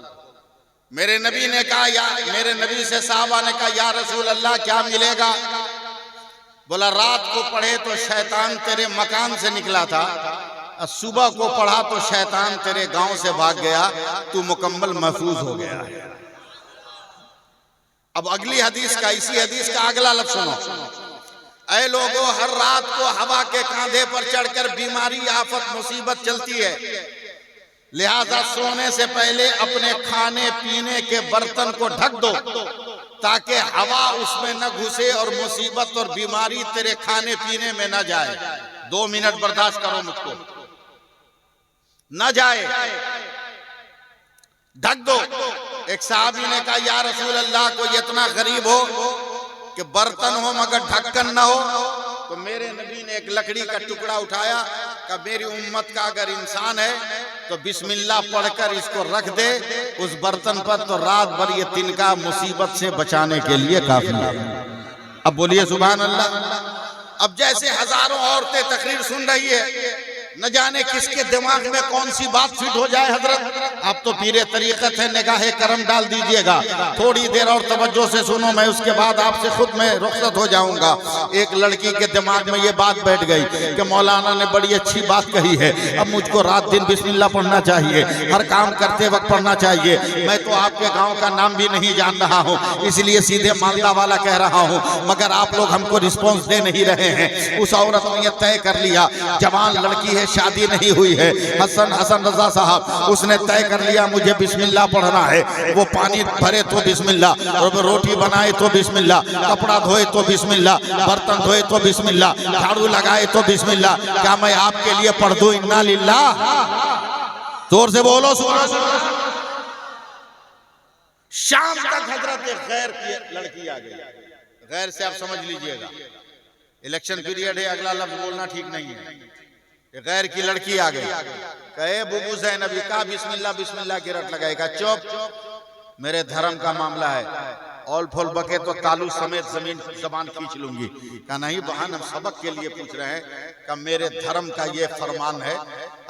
मेरे नबी ने कहा मेरे नबी से साहबा ने कहा या रसूल अल्लाह क्या मिलेगा? बोला रात को पढ़े तो शैतान तेरे मकान से निकला था, और सुबह को पढ़ा तो शैतान तेरे गांव से भाग गया, तू मुकम्मल महफूज हो गया है। अब अगली हदीस का, इसी हदीस का अगला लफ्ज़ सुनो। ऐ लोगों, हर रात को हवा के कांधे पर चढ़कर बीमारी, आफत, मुसीबत चलती है, लिहाजा सोने से पहले अपने खाने पीने के बर्तन को ढक दो ताकि हवा उसमें न घुसे और मुसीबत और बीमारी तेरे खाने पीने में न जाए। 2 मिनट बर्दाश्त करो, मुझको न जाए, ढक दो। एक साहबी ने कहा या रसूल अल्लाह, कोई इतना गरीब हो कि बर्तन हो मगर ढक्कन न हो? तो मेरे नबी ने एक लकड़ी का टुकड़ा उठाया, कि मेरी उम्मत का अगर इंसान है तो बिस्मिल्लाह पढ़कर इसको रख दे उस बर्तन पर, तो रात भर ये तिनका मुसीबत से बचाने के लिए काफी है। अब बोलिए सुभान अल्लाह। अब जैसे हजारों औरतें तकरीर सुन रही है, न जाने किसके दिमाग में कौन सी बात फिट हो जाए। हजरत आप तो पीरे तरीकत है, निगाहे करम डाल दीजिएगा। थोड़ी देर और तवज्जो से सुनो, मैं उसके बाद आपसे खुद में रुखसत हो जाऊंगा। एक लड़की के दिमाग में ये बात बैठ गई कि मौलाना ने बड़ी अच्छी बात कही है, अब मुझको रात दिन बिस्मिल्लाह पढ़ना चाहिए, हर काम करते वक्त पढ़ना चाहिए। मैं तो आपके गाँव का नाम भी नहीं जान रहा हूँ, इसलिए सीधे मालदा वाला कह रहा हूँ, मगर आप लोग हमको रिस्पॉन्स दे नहीं रहे हैं। उस औरत ने यह तय कर लिया, जवान लड़की है, शादी नहीं हुई है, हसन रजा साहब, उसने तय कर लिया मुझे बिस्मिल्लाह पढ़ना है। वो पानी भरे तो बिस्मिल्लाह, और रोटी बनाए तो बिस्मिल्लाह, कपड़ा धोए तो बिस्मिल्लाह, बर्तन धोए तो बिस्मिल्लाह, झाड़ू लगाए तो बिस्मिल्लाह। क्या मैं आपके लिए पढ़ दूं इन्ना लिल्लाह? जोर से बोलो सुभान अल्लाह। शाम तक हजरत गैर की लड़की आ गई। गैर से आप समझ लीजिएगा, इलेक्शन पीरियड है, अगला लफ्ज बोलना ठीक नहीं है। गैर की लड़की आ गई, कहे बुबू ज़ैनबी, का बिस्मिल्लाह बिस्मिल्लाह की रट लगाएगा। चुप, मेरे धर्म का मामला है, ऑल फोल बके तो तालू समेत जबान खींच लूंगी। कहा नहीं बहन, हम सबक के लिए पूछ रहे हैं। का मेरे धर्म का ये फरमान है,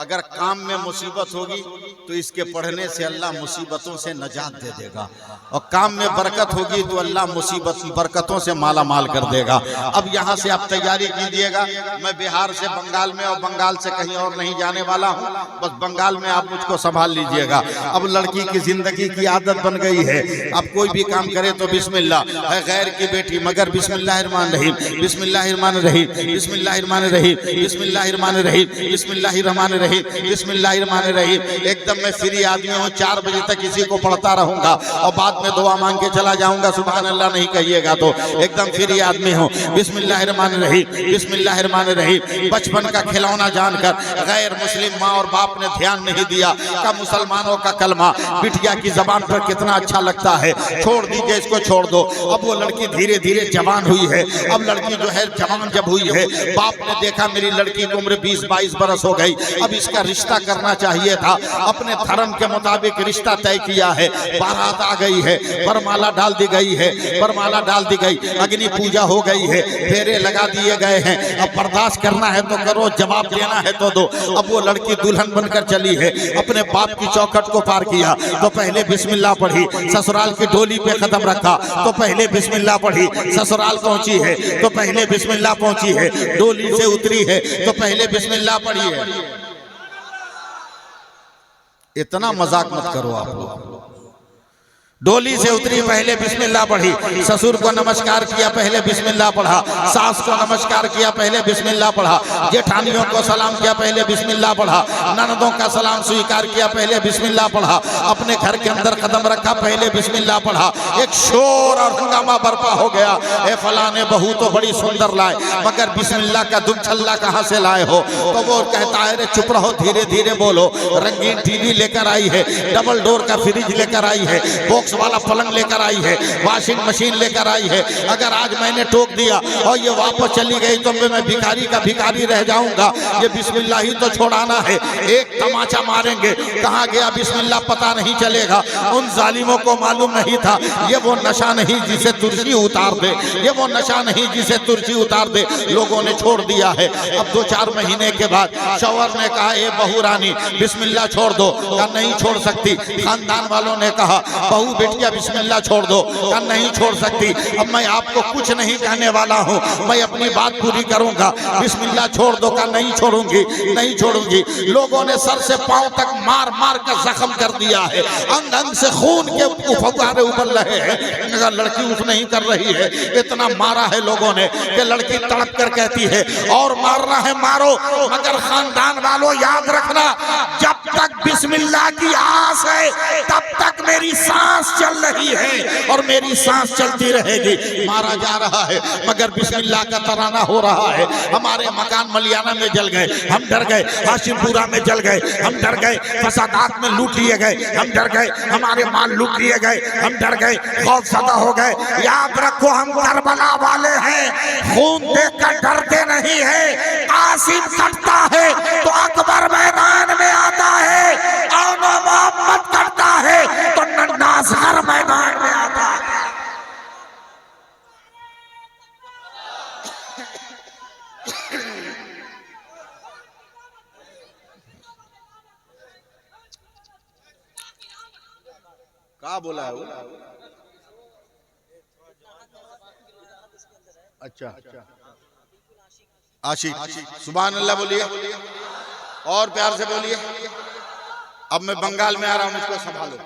अगर काम में मुसीबत होगी तो इसके पढ़ने से अल्लाह मुसीबतों से नजात दे देगा, और काम में बरकत होगी तो अल्लाह मुसीबत बरकतों से माला माल कर देगा। अब यहाँ से आप तैयारी कीजिएगा, मैं बिहार से बंगाल में और बंगाल से कहीं और नहीं जाने वाला हूँ, बस बंगाल में आप मुझको संभाल लीजिएगा। अब लड़की की जिंदगी की आदत बन गई है, अब कोई भी काम करे तो बिस्मिल्लाह, है गैर की बेटी मगर बिस्मिल्लाहिर्रहमानिर्रहीम, बिस्मिल्लाहिर्रहमानिर्रहीम, बिस्मिल्लाहिर्रहमानिर्रहीम, बिस्मिल्लाहिर्रहमानिर्रहीम, बिस्मिल्लाहिर्रहमानिर्रहीम, बिस्मिल्लाहिर्रहमानिर्रहीम। एकदम मैं फ्री आदमी हूँ, 4 बजे तक इसी को पढ़ता रहूंगा और बाद में दुआ मांग के चला जाऊंगा। सुभान अल्लाह नहीं कहिएगा तो एकदम फ्री आदमी हूँ। बिस्मिल्लाहिर्रहमानिर्रहीम, बिस्मिल्लाहिर्रहमानिर्रहीम। बचपन का खिलौना जानकर गैर मुस्लिम माँ और बाप ने ध्यान नहीं दिया का मुसलमानों का कलमा बिटिया की जबान पर कितना अच्छा लगता है, छोड़ दीजिए इसको, छोड़ दो। अब वो लड़की धीरे धीरे जवान हुई है। अब लड़की जो है जवान जब हुई है, बाप ने देखा मेरी लड़की की उम्र 20-22 बरस हो गई, अब इसका रिश्ता करना चाहिए था। अपने धर्म के मुताबिक रिश्ता तय किया है। बारात आ गई है, वरमाला डाल दी गई है, वरमाला डाल दी गई, अग्नि पूजा हो गई है, फेरे लगा दिए गए हैं। अब बर्दाश्त करना है तो करो, जवाब देना है तो दो। अब वो लड़की दुल्हन बनकर चली है, अपने बाप की चौखट को पार किया तो पहले बिस्मिल्लाह पढ़ी, ससुराल की डोली पे कदम रखा तो पहले बिस्मिल्लाह पढ़ी, ससुराल पहुंची है तो पहले बिस्मिल्लाह पहुंची है, डोली से उतरी है तो पहले बिस्मिल्लाह पढ़ी है। इतना मजाक मत करो आप लोग। डोली से उतरी पहले बिस्मिल्लाह पढ़ी, ससुर को नमस्कार किया पहले बिस्मिल्लाह पढ़ा, सास को नमस्कार किया पहले बिस्मिल्लाह पढ़ा, जेठानियों को सलाम किया पहले बिस्मिल्लाह पढ़ा, ननदों का सलाम स्वीकार किया पहले बिस्मिल्लाह पढ़ा, अपने घर के अंदर कदम रखा पहले बिस्मिल्लाह पढ़ा। एक शोर और हंगामा बर्पा हो गया, ए फलाने बहू तो बड़ी सुंदर लाए मगर बिस्मिल्लाह का दुम छल्ला कहाँ से लाए हो? तो वो कहता है रे चुप रहो, धीरे धीरे बोलो। रंगीन टीवी लेकर आई है, डबल डोर का फ्रिज लेकर आई है, बॉक्स वाला पलंग लेकर आई है, वॉशिंग मशीन लेकर आई है। अगर आज मैंने टोक दिया और ये वापस चली गई तो मैं भिखारी का भिखारी रह जाऊंगा। ये बिस्मिल्लाह ही तो छोड़ाना है। एक तमाचा मारेंगे, कहाँ गया बिस्मिल्लाह पता नहीं चलेगा। उन जालिमों को मालूम नहीं था ये वो नशा नहीं जिसे तुर्शी उतार दे, ये वो नशा नहीं जिसे तुर्शी उतार दे। लोगों ने छोड़ दिया है। अब 2-4 महीने के बाद शौहर ने कहा ए बहू रानी बिस्मिल्लाह छोड़ दो, कहा नहीं छोड़ सकती। खानदान वालों ने कहा बहू बेटिया बिस्मिल्लाह छोड़ दो, कहा नहीं छोड़ सकती। अब मैं आपको कुछ नहीं कहने वाला हूँ, मैं अपनी बात पूरी करूंगा। बिस्मिल्लाह छोड़ दो, कहा नहीं छोड़ूंगी, नहीं छोड़ूंगी। लोगों ने सर से पांव तक मार मार कर जख्म कर दिया है, अंग अंग से खून के फुहारे उबल रहे हैं। अगर लड़की उठ नहीं कर रही है, इतना मारा है लोगों ने कि लड़की तड़प कर कहती है और मारना है मारो, मगर खानदान वालों याद रखना जब तक बिस्मिल्लाह की आस है तब तक मेरी सांस चल रही है और मेरी सांस चलती रहेगी। मारा जा रहा है मगर बिस्मिल्लाह का तराना हो रहा है। हमारे मकान मलियाना में जल गए, हम डर गए। हाशिमपुरा में जल गए, हम डर गए। फसादात में लूट लिए गए, हम डर गए। हमारे माल लूट लिए गए, हम डर गए, खौफजदा हो गए। याद रखो हम करबला वाले हैं, खून देखकर डरते नहीं है। कासिम कटता है तो अकबर मैदान में आता है, और मोहम्मद करता है तो नन्नास हर मैदान में आता है। क्या बोला है वो? अच्छा आशिक, सुभान अल्लाह बोलिए और प्यार से बोलिए। अब मैं बंगाल में आ रहा हूं, इसको संभालो,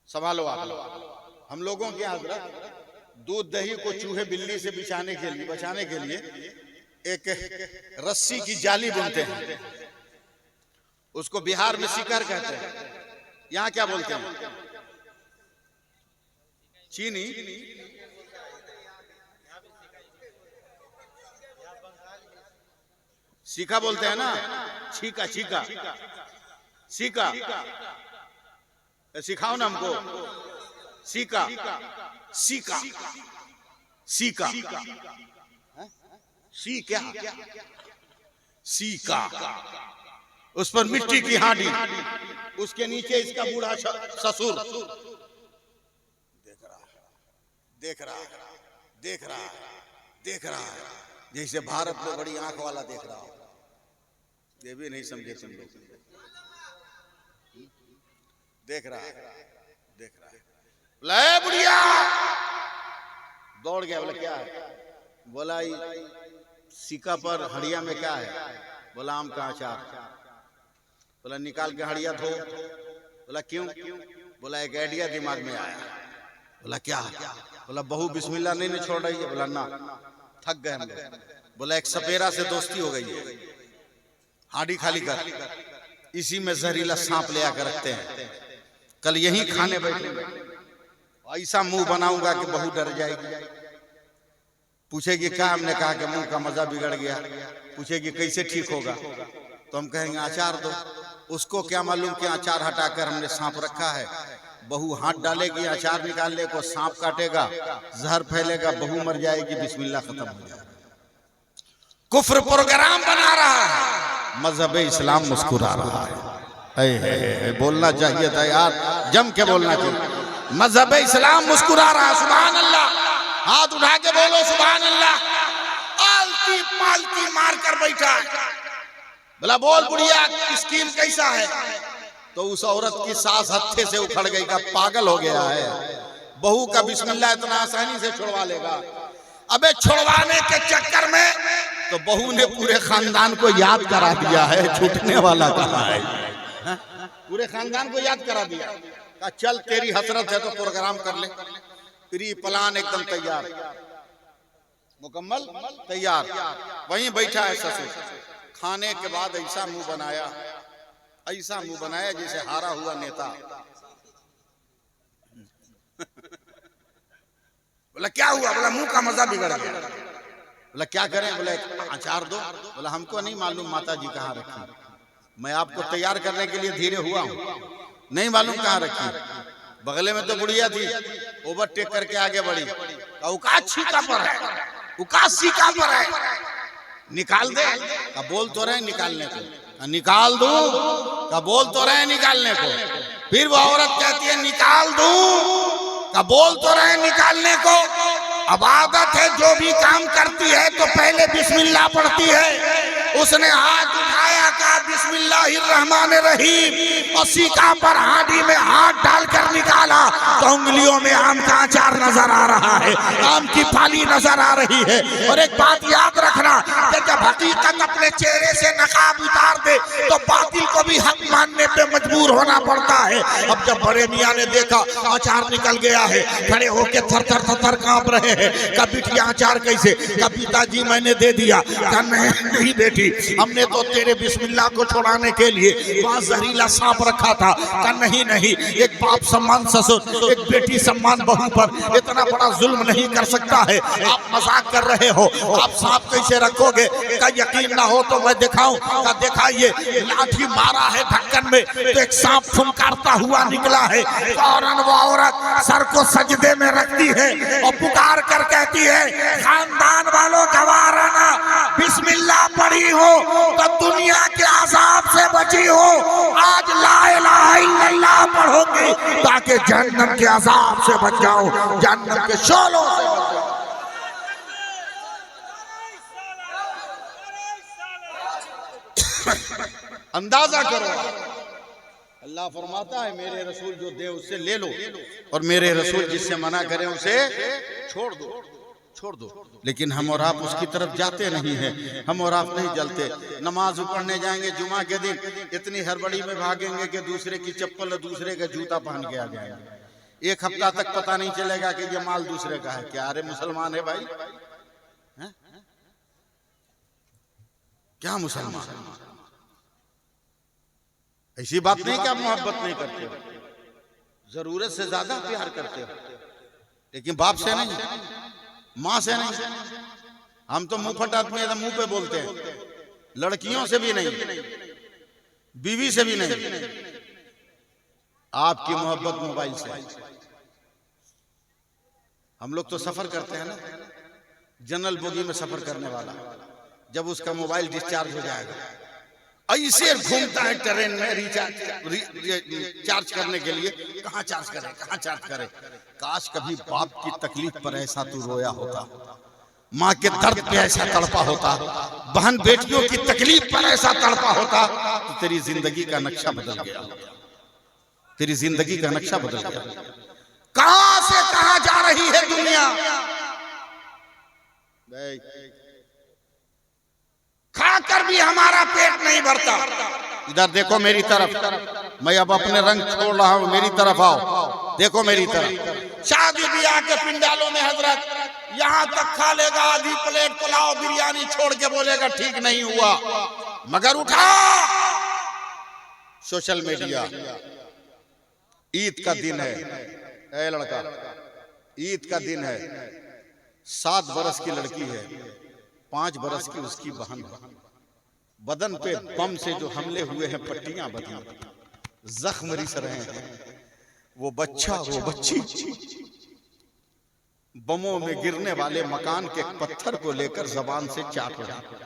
संभालो आप। हम लोगों के यहाँ दूध दही को चूहे बिल्ली से बचाने के लिए एक रस्सी की जाली बुनते हैं, उसको बिहार में शिकार कहते हैं। यहाँ क्या बोलते हैं? चीनी। सीखा बोलते हैं ना, छीका छीका सीका, सिखाओ ना हमको। सीका सीका सीका सी क्या? सीका। उस पर मिट्टी की हांडी, उसके नीचे इसका बूढ़ा ससुर देख रहा है जैसे भारत में बड़ी आंख वाला देख रहा हो। ये भी नहीं समझे तुम लोग। देख रहा है ले बुढ़िया, दौड़ गया। बोला क्या है? बोला सिक्का पर हड़िया में क्या है? बोला आम का अचार। बोला निकाल के हड़िया धो। बोला क्यों? बोला एक आइडिया दिमाग में आया। बोला क्या? बोला बहू बिस्मिल्लाह नहीं छोड़ रही है। बोला ना, थक गए हम लोग। बोला एक सपेरा से दोस्ती हो गई है, हांडी खाली कर, इसी में जहरीला सांप ले आकर रखते हैं, कल यही खाने बैठेंगे, ऐसा मुंह बनाऊंगा कि बहू डर जाएगी। पूछेगी क्या? हमने कहा कि मुंह का मजा बिगड़ गया। पूछेगी कैसे ठीक होगा? तो हम कहेंगे अचार दो। उसको क्या मालूम कि अचार हटाकर हमने सांप रखा है। बहू हाथ डालेगी, अचार निकालने को, सांप काटेगा, जहर फैलेगा, बहू मर जाएगी, बिस्मिल्लाह खत्म हो जाएगा। कुफ्र प्रोग्राम बना रहा है, मजहब इस्लाम मुस्कुरा रहा है। बोलना चाहिए था यार, जम के बोलना चाहिए। मजहब इस्लाम मुस्कुरा रहा है। सुभान अल्लाह, हाथ उठा के बोलो सुभान अल्लाह। आलती पालती मार कर बैठा है। बोला बोल बुढ़िया स्कीम कैसा है? तो उस औरत की सांस हत्थे से उखड़ गई का पागल हो गया है। बहू का बिस्मिल्लाह इतना आसानी से छुड़वा लेगा। अबे छुड़वाने के चक्कर में तो बहू ने पूरे खानदान को याद करा दिया है, छूटने वाला कहाँ है? पूरे खानदान को याद करा दिया। कहा चल तेरी हसरत है तो प्रोग्राम कर ले। प्री प्लान एकदम तैयार, मुकम्मल तैयार। वहीं बैठा है ससुर। खाने के बाद ऐसा मुंह बनाया, ऐसा मुंह बनाया जैसे हारा हुआ नेता। बोला क्या हुआ? बोला मुंह का मजा बिगड़ गया। बोला क्या करें? बोले अचार दो। बोला हमको नहीं मालूम माता जी कहाँ रखी, मैं आपको तैयार करने के लिए धीरे हुआ हूँ, नहीं मालूम कहाँ रखी। बगले में तो बुढ़िया थी, ओवरटेक करके आगे बढ़ी। औकात छीका पर है, औकात सीका पर है, निकाल दे। का बोल तो रहे निकालने को, निकाल दूं का बोल तो रहे निकालने को। फिर वो औरत कहती है निकाल दूं का बोल तो रहे निकालने को। अब आदत है जो भी काम करती है तो पहले बिस्मिल्लाह पढ़ती है। उसने हाथ उठाया, कहा बिस्मिल्लाहिर्रहमानिर्रहीम, और सीका पर हांडी में हाथ डालकर निकाला तो उंगलियों में आम का अचार नजर आ रहा है, आम की फाली नजर आ रही है। और एक बात याद रखना कि जब हकीकत अपने चेहरे से नकाब उतार दे तो बातिल को भी हक मानने पे मजबूर होना पड़ता है। अब जब बड़े मियाँ ने देखा अचार निकल गया है, खड़े होके थर थर थर थर कांप रहे हैं। का बिटिया अचार कैसे? का पिताजी मैंने दे दिया। का नहीं बेटी, हमने तो तेरे बिस्मिल्लाह को छुड़ाने के लिए वहां जहरीला सांप रखा था। का नहीं नहीं, एक बाप सम्मान ससुर, एक बेटी सम्मान बहू पर इतना बड़ा जुल्म नहीं कर सकता है। आप मजाक कर रहे हो, आप सांप कैसे रखोगे? का यकीन ना हो तो मैं दिखाऊं? का दिखाइए। लाठी मारा है ढक्कन में तो एक सांप फुंकारता हुआ निकला है। फौरन वो औरत सर को सजदे में रखती है और पुकार कर कहती है खानदान वालों गवारा ना, बिस्मिल्लाह पढ़ी हो तो दुनिया के अजाब से बची हो। आज ला इलाहा इल्लल्लाह पढ़ोगे ताकि जहन्नम के अजाब से बच जाओ, जहन्नम के शोलों से बच जाओ। अंदाजा करो, अल्लाह फरमाता है मेरे रसूल जो दे उससे ले लो, और मेरे रसूल जिससे मना करें उसे छोड़ दो, छोड़ दो। लेकिन हम और आप उसकी तरफ जाते नहीं हैं, हम और आप नहीं जलते। नमाज पढ़ने जाएंगे जुमा के दिन, इतनी हड़बड़ी में भागेंगे कि दूसरे की चप्पल और दूसरे का जूता पहन के आ जाएंगे। एक हफ्ता तक पता नहीं चलेगा कि ये माल दूसरे का है। क्या अरे मुसलमान है भाई? है? क्या मुसलमान? ऐसी बात नहीं कि आप मोहब्बत नहीं करते हो, जरूरत से ज्यादा प्यार करते हो, लेकिन बाप से नहीं, माँ से नहीं। हम तो मुंह फट आदमी है, मुंह पे बोलते हैं। लड़कियों से भी नहीं, बीवी से भी नहीं। आपकी मोहब्बत मोबाइल से। हम लोग तो सफर करते हैं ना, जनरल बोगी में सफर करने वाला, जब उसका मोबाइल डिस्चार्ज हो जाएगा ऐसे घूमता है ट्रेन में चार्ज करने के लिए। कहाँ चार्ज करे, कहाँ चार्ज करे। काश कभी बाप की तकलीफ पर ऐसा तू रोया होता, माँ के दर्द पे ऐसा तड़पा होता, बहन बेटियों की तकलीफ पर ऐसा तड़पा होता तो तेरी जिंदगी का नक्शा बदल गया, तेरी जिंदगी का नक्शा बदल गया। कहां से कहां जा रही है दुनिया। खाकर भी हमारा पेट नहीं भरता। इधर देखो मेरी तरफ, मैं अब अपने रंग छोड़ रहा हूं, मेरी तरफ आओ, देखो मेरी तरफ। शादी ब्याह के पिंडालों में हजरत यहां तक खा लेगा आधी प्लेट पुलाव बिरयानी छोड़ के बोलेगा ठीक नहीं हुआ, मगर उठा सोशल मीडिया। ईद का दिन है, ए लड़का, ईद का दिन है, 7 बरस की लड़की है, 5 बरस की उसकी बहन है, बदन पे बम से जो हमले हुए हैं पट्टियां बंधी, जख्म रिस रहे हैं, वो बच्चा वो बच्ची बमों में गिरने वाले मकान के पत्थर को लेकर जबान से चाट रहे हैं।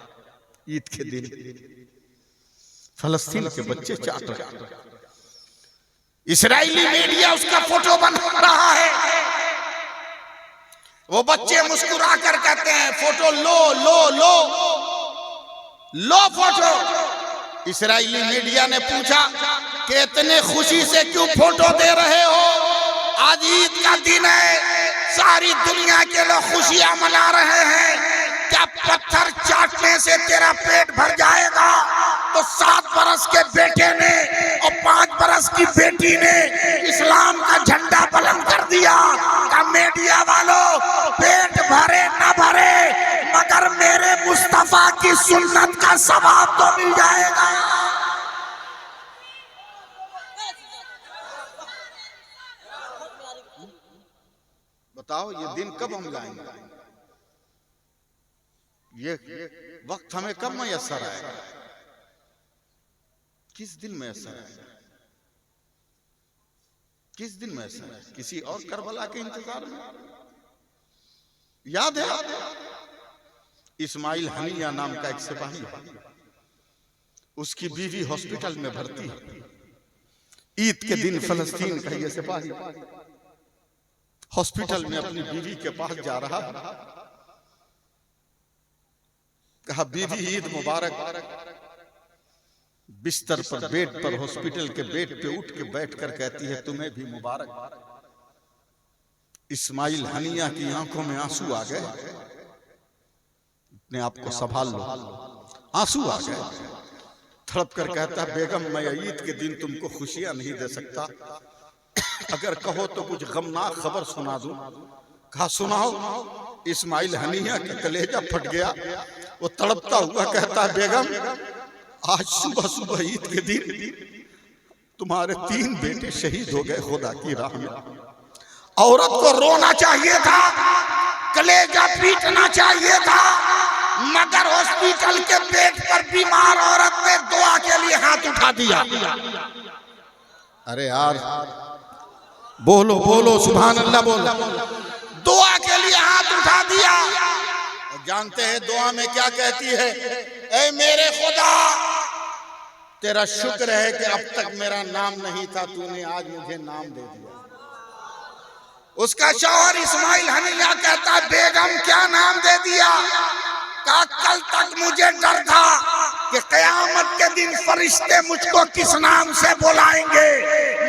ईद के दिन फलस्तीन के बच्चे चाट रहे हैं, इस्राएली मीडिया उसका फोटो बना रहा है, वो बच्चे मुस्कुरा कर कहते हैं फोटो लो लो लो लो फोटो। इस्राएली मीडिया ने पूछा कि इतने खुशी से क्यों फोटो दे रहे हो, आज ईद का दिन है, सारी दुनिया के लोग खुशियां मना रहे हैं, क्या पत्थर चाटने से तेरा पेट भर जाएगा? तो 7 बरस के बेटे ने और 5 बरस की बेटी ने इस्लाम का झंडा बुलंद कर दिया। का मीडिया वालों, पेट भरे न भरे मगर मेरे मुस्तफा की सुन्नत का सवाब तो मिल जाएगा। बताओ ये दिन कब हम लाएंगे, ये वक्त हमें कब मैसर आएगा, किस दिन मैसर आएगा, किस दिन मैसर आएगा? किसी और करबला के इंतजार में। याद है इस्माइल हनिया नाम का एक सिपाही है, उसकी बीवी हॉस्पिटल में भर्ती है। ईद के दिन फलस्तीन का ये सिपाही हॉस्पिटल में अपनी बीवी के पास जा रहा, कहा बीवी ईद मुबारक। बिस्तर पर बेड पर हॉस्पिटल के बेड पे उठ के बैठकर कहती है तुम्हें भी मुबारक। इस्माइल हनिया की आंखों में आंसू आ गए, अपने आप को संभाल लो, आंसू आ गए, तड़प कर कहता बेगम मैं ईद के दिन तुमको खुशियां नहीं दे सकता, अगर कहो तो कुछ गमनाक खबर सुना दूं। कहा सुनाओ। इस्माइल हनिया का कलेजा फट गया, वो तड़पता हुआ कहता बेगम आज सुबह सुबह ईद के दिन तुम्हारे 3 बेटे शहीद हो गए खुदा की राह में। औरत को रोना चाहिए था, कलेजा पीटना चाहिए था, मगर हॉस्पिटल के बेड पर बीमार औरत ने दुआ के लिए हाथ उठा दिया। अरे यार बोलो बोलो सुभान अल्लाह बोलो। दुआ के लिए हाथ उठा दिया। और जानते हैं दुआ में क्या कहती है? ऐ मेरे खुदा तेरा शुक्र है कि अब तक मेरा नाम नहीं था, तूने आज मुझे नाम दे दिया। उसका शौहर इस्माइल हनिया कहता बेगम क्या नाम दे दिया? का कल तक मुझे डर था कि कयामत के दिन फरिश्ते मुझको किस नाम से बुलाएंगे,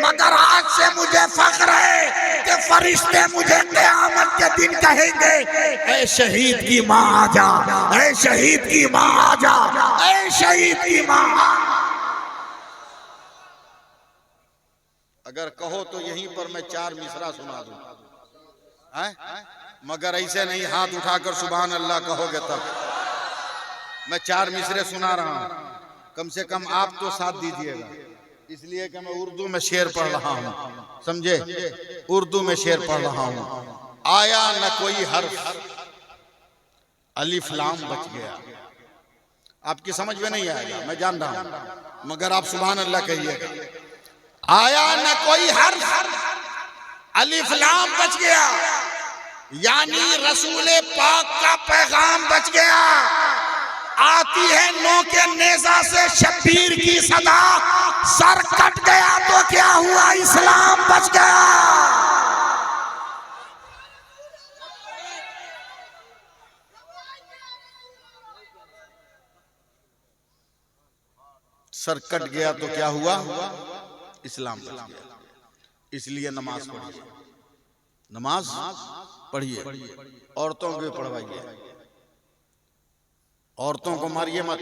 मगर आज से मुझे फख्र है कि फरिश्ते मुझे कयामत के दिन कहेंगे ऐ शहीद की माँ आजा, ऐ शहीद की माँ आजा, ऐ शहीद की माँ। अगर कहो तो यहीं पर मैं 4 मिसरा सुना दूं, मगर ऐसे नहीं हाथ उठाकर सुभान अल्लाह कहोगे तब। मैं 4 मिसरे सुना रहा हूं, कम से कम आप तो साथ दीजिएगा, इसलिए कि मैं उर्दू में शेर पढ़ रहा हूं, समझे? उर्दू में शेर पढ़ रहा हूं। आया न कोई हर्फ, अलिफ लाम बच गया। आपकी समझ में नहीं आएगा मैं जान रहा हूं, मगर आप सुभान अल्लाह कहिएगा। आया न कोई हर्फ, अलिफ लाम बच गया, यानी रसूले पाक का पैगाम बच गया। आती है नो के नेजा से शब्बीर की सदा, सर कट गया तो क्या हुआ, इस्लाम बच गया। सर कट गया तो क्या हुआ, इस्लाम बच गया। इसलिए नमाज पढ़िए, नमाज पढ़िए, औरतों को पढ़वाइए, औरतों को मारिए मत,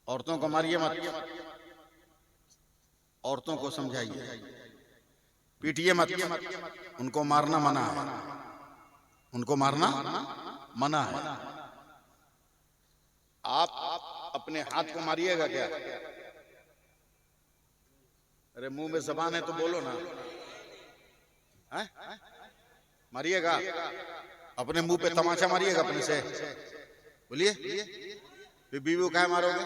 औरतों को मारिए मत, औरतों को समझाइए। पीटिए मत, उनको मारना मना है, उनको मारना मना है। आप अपने हाथ को मारिएगा क्या? अरे मुंह में जबान है तो बोलो ना, हैं? मारिएगा? अपने मुंह पे तमाचा मारिएगा अपने से, बोलिए। फिर बीवी को काहे मारोगे?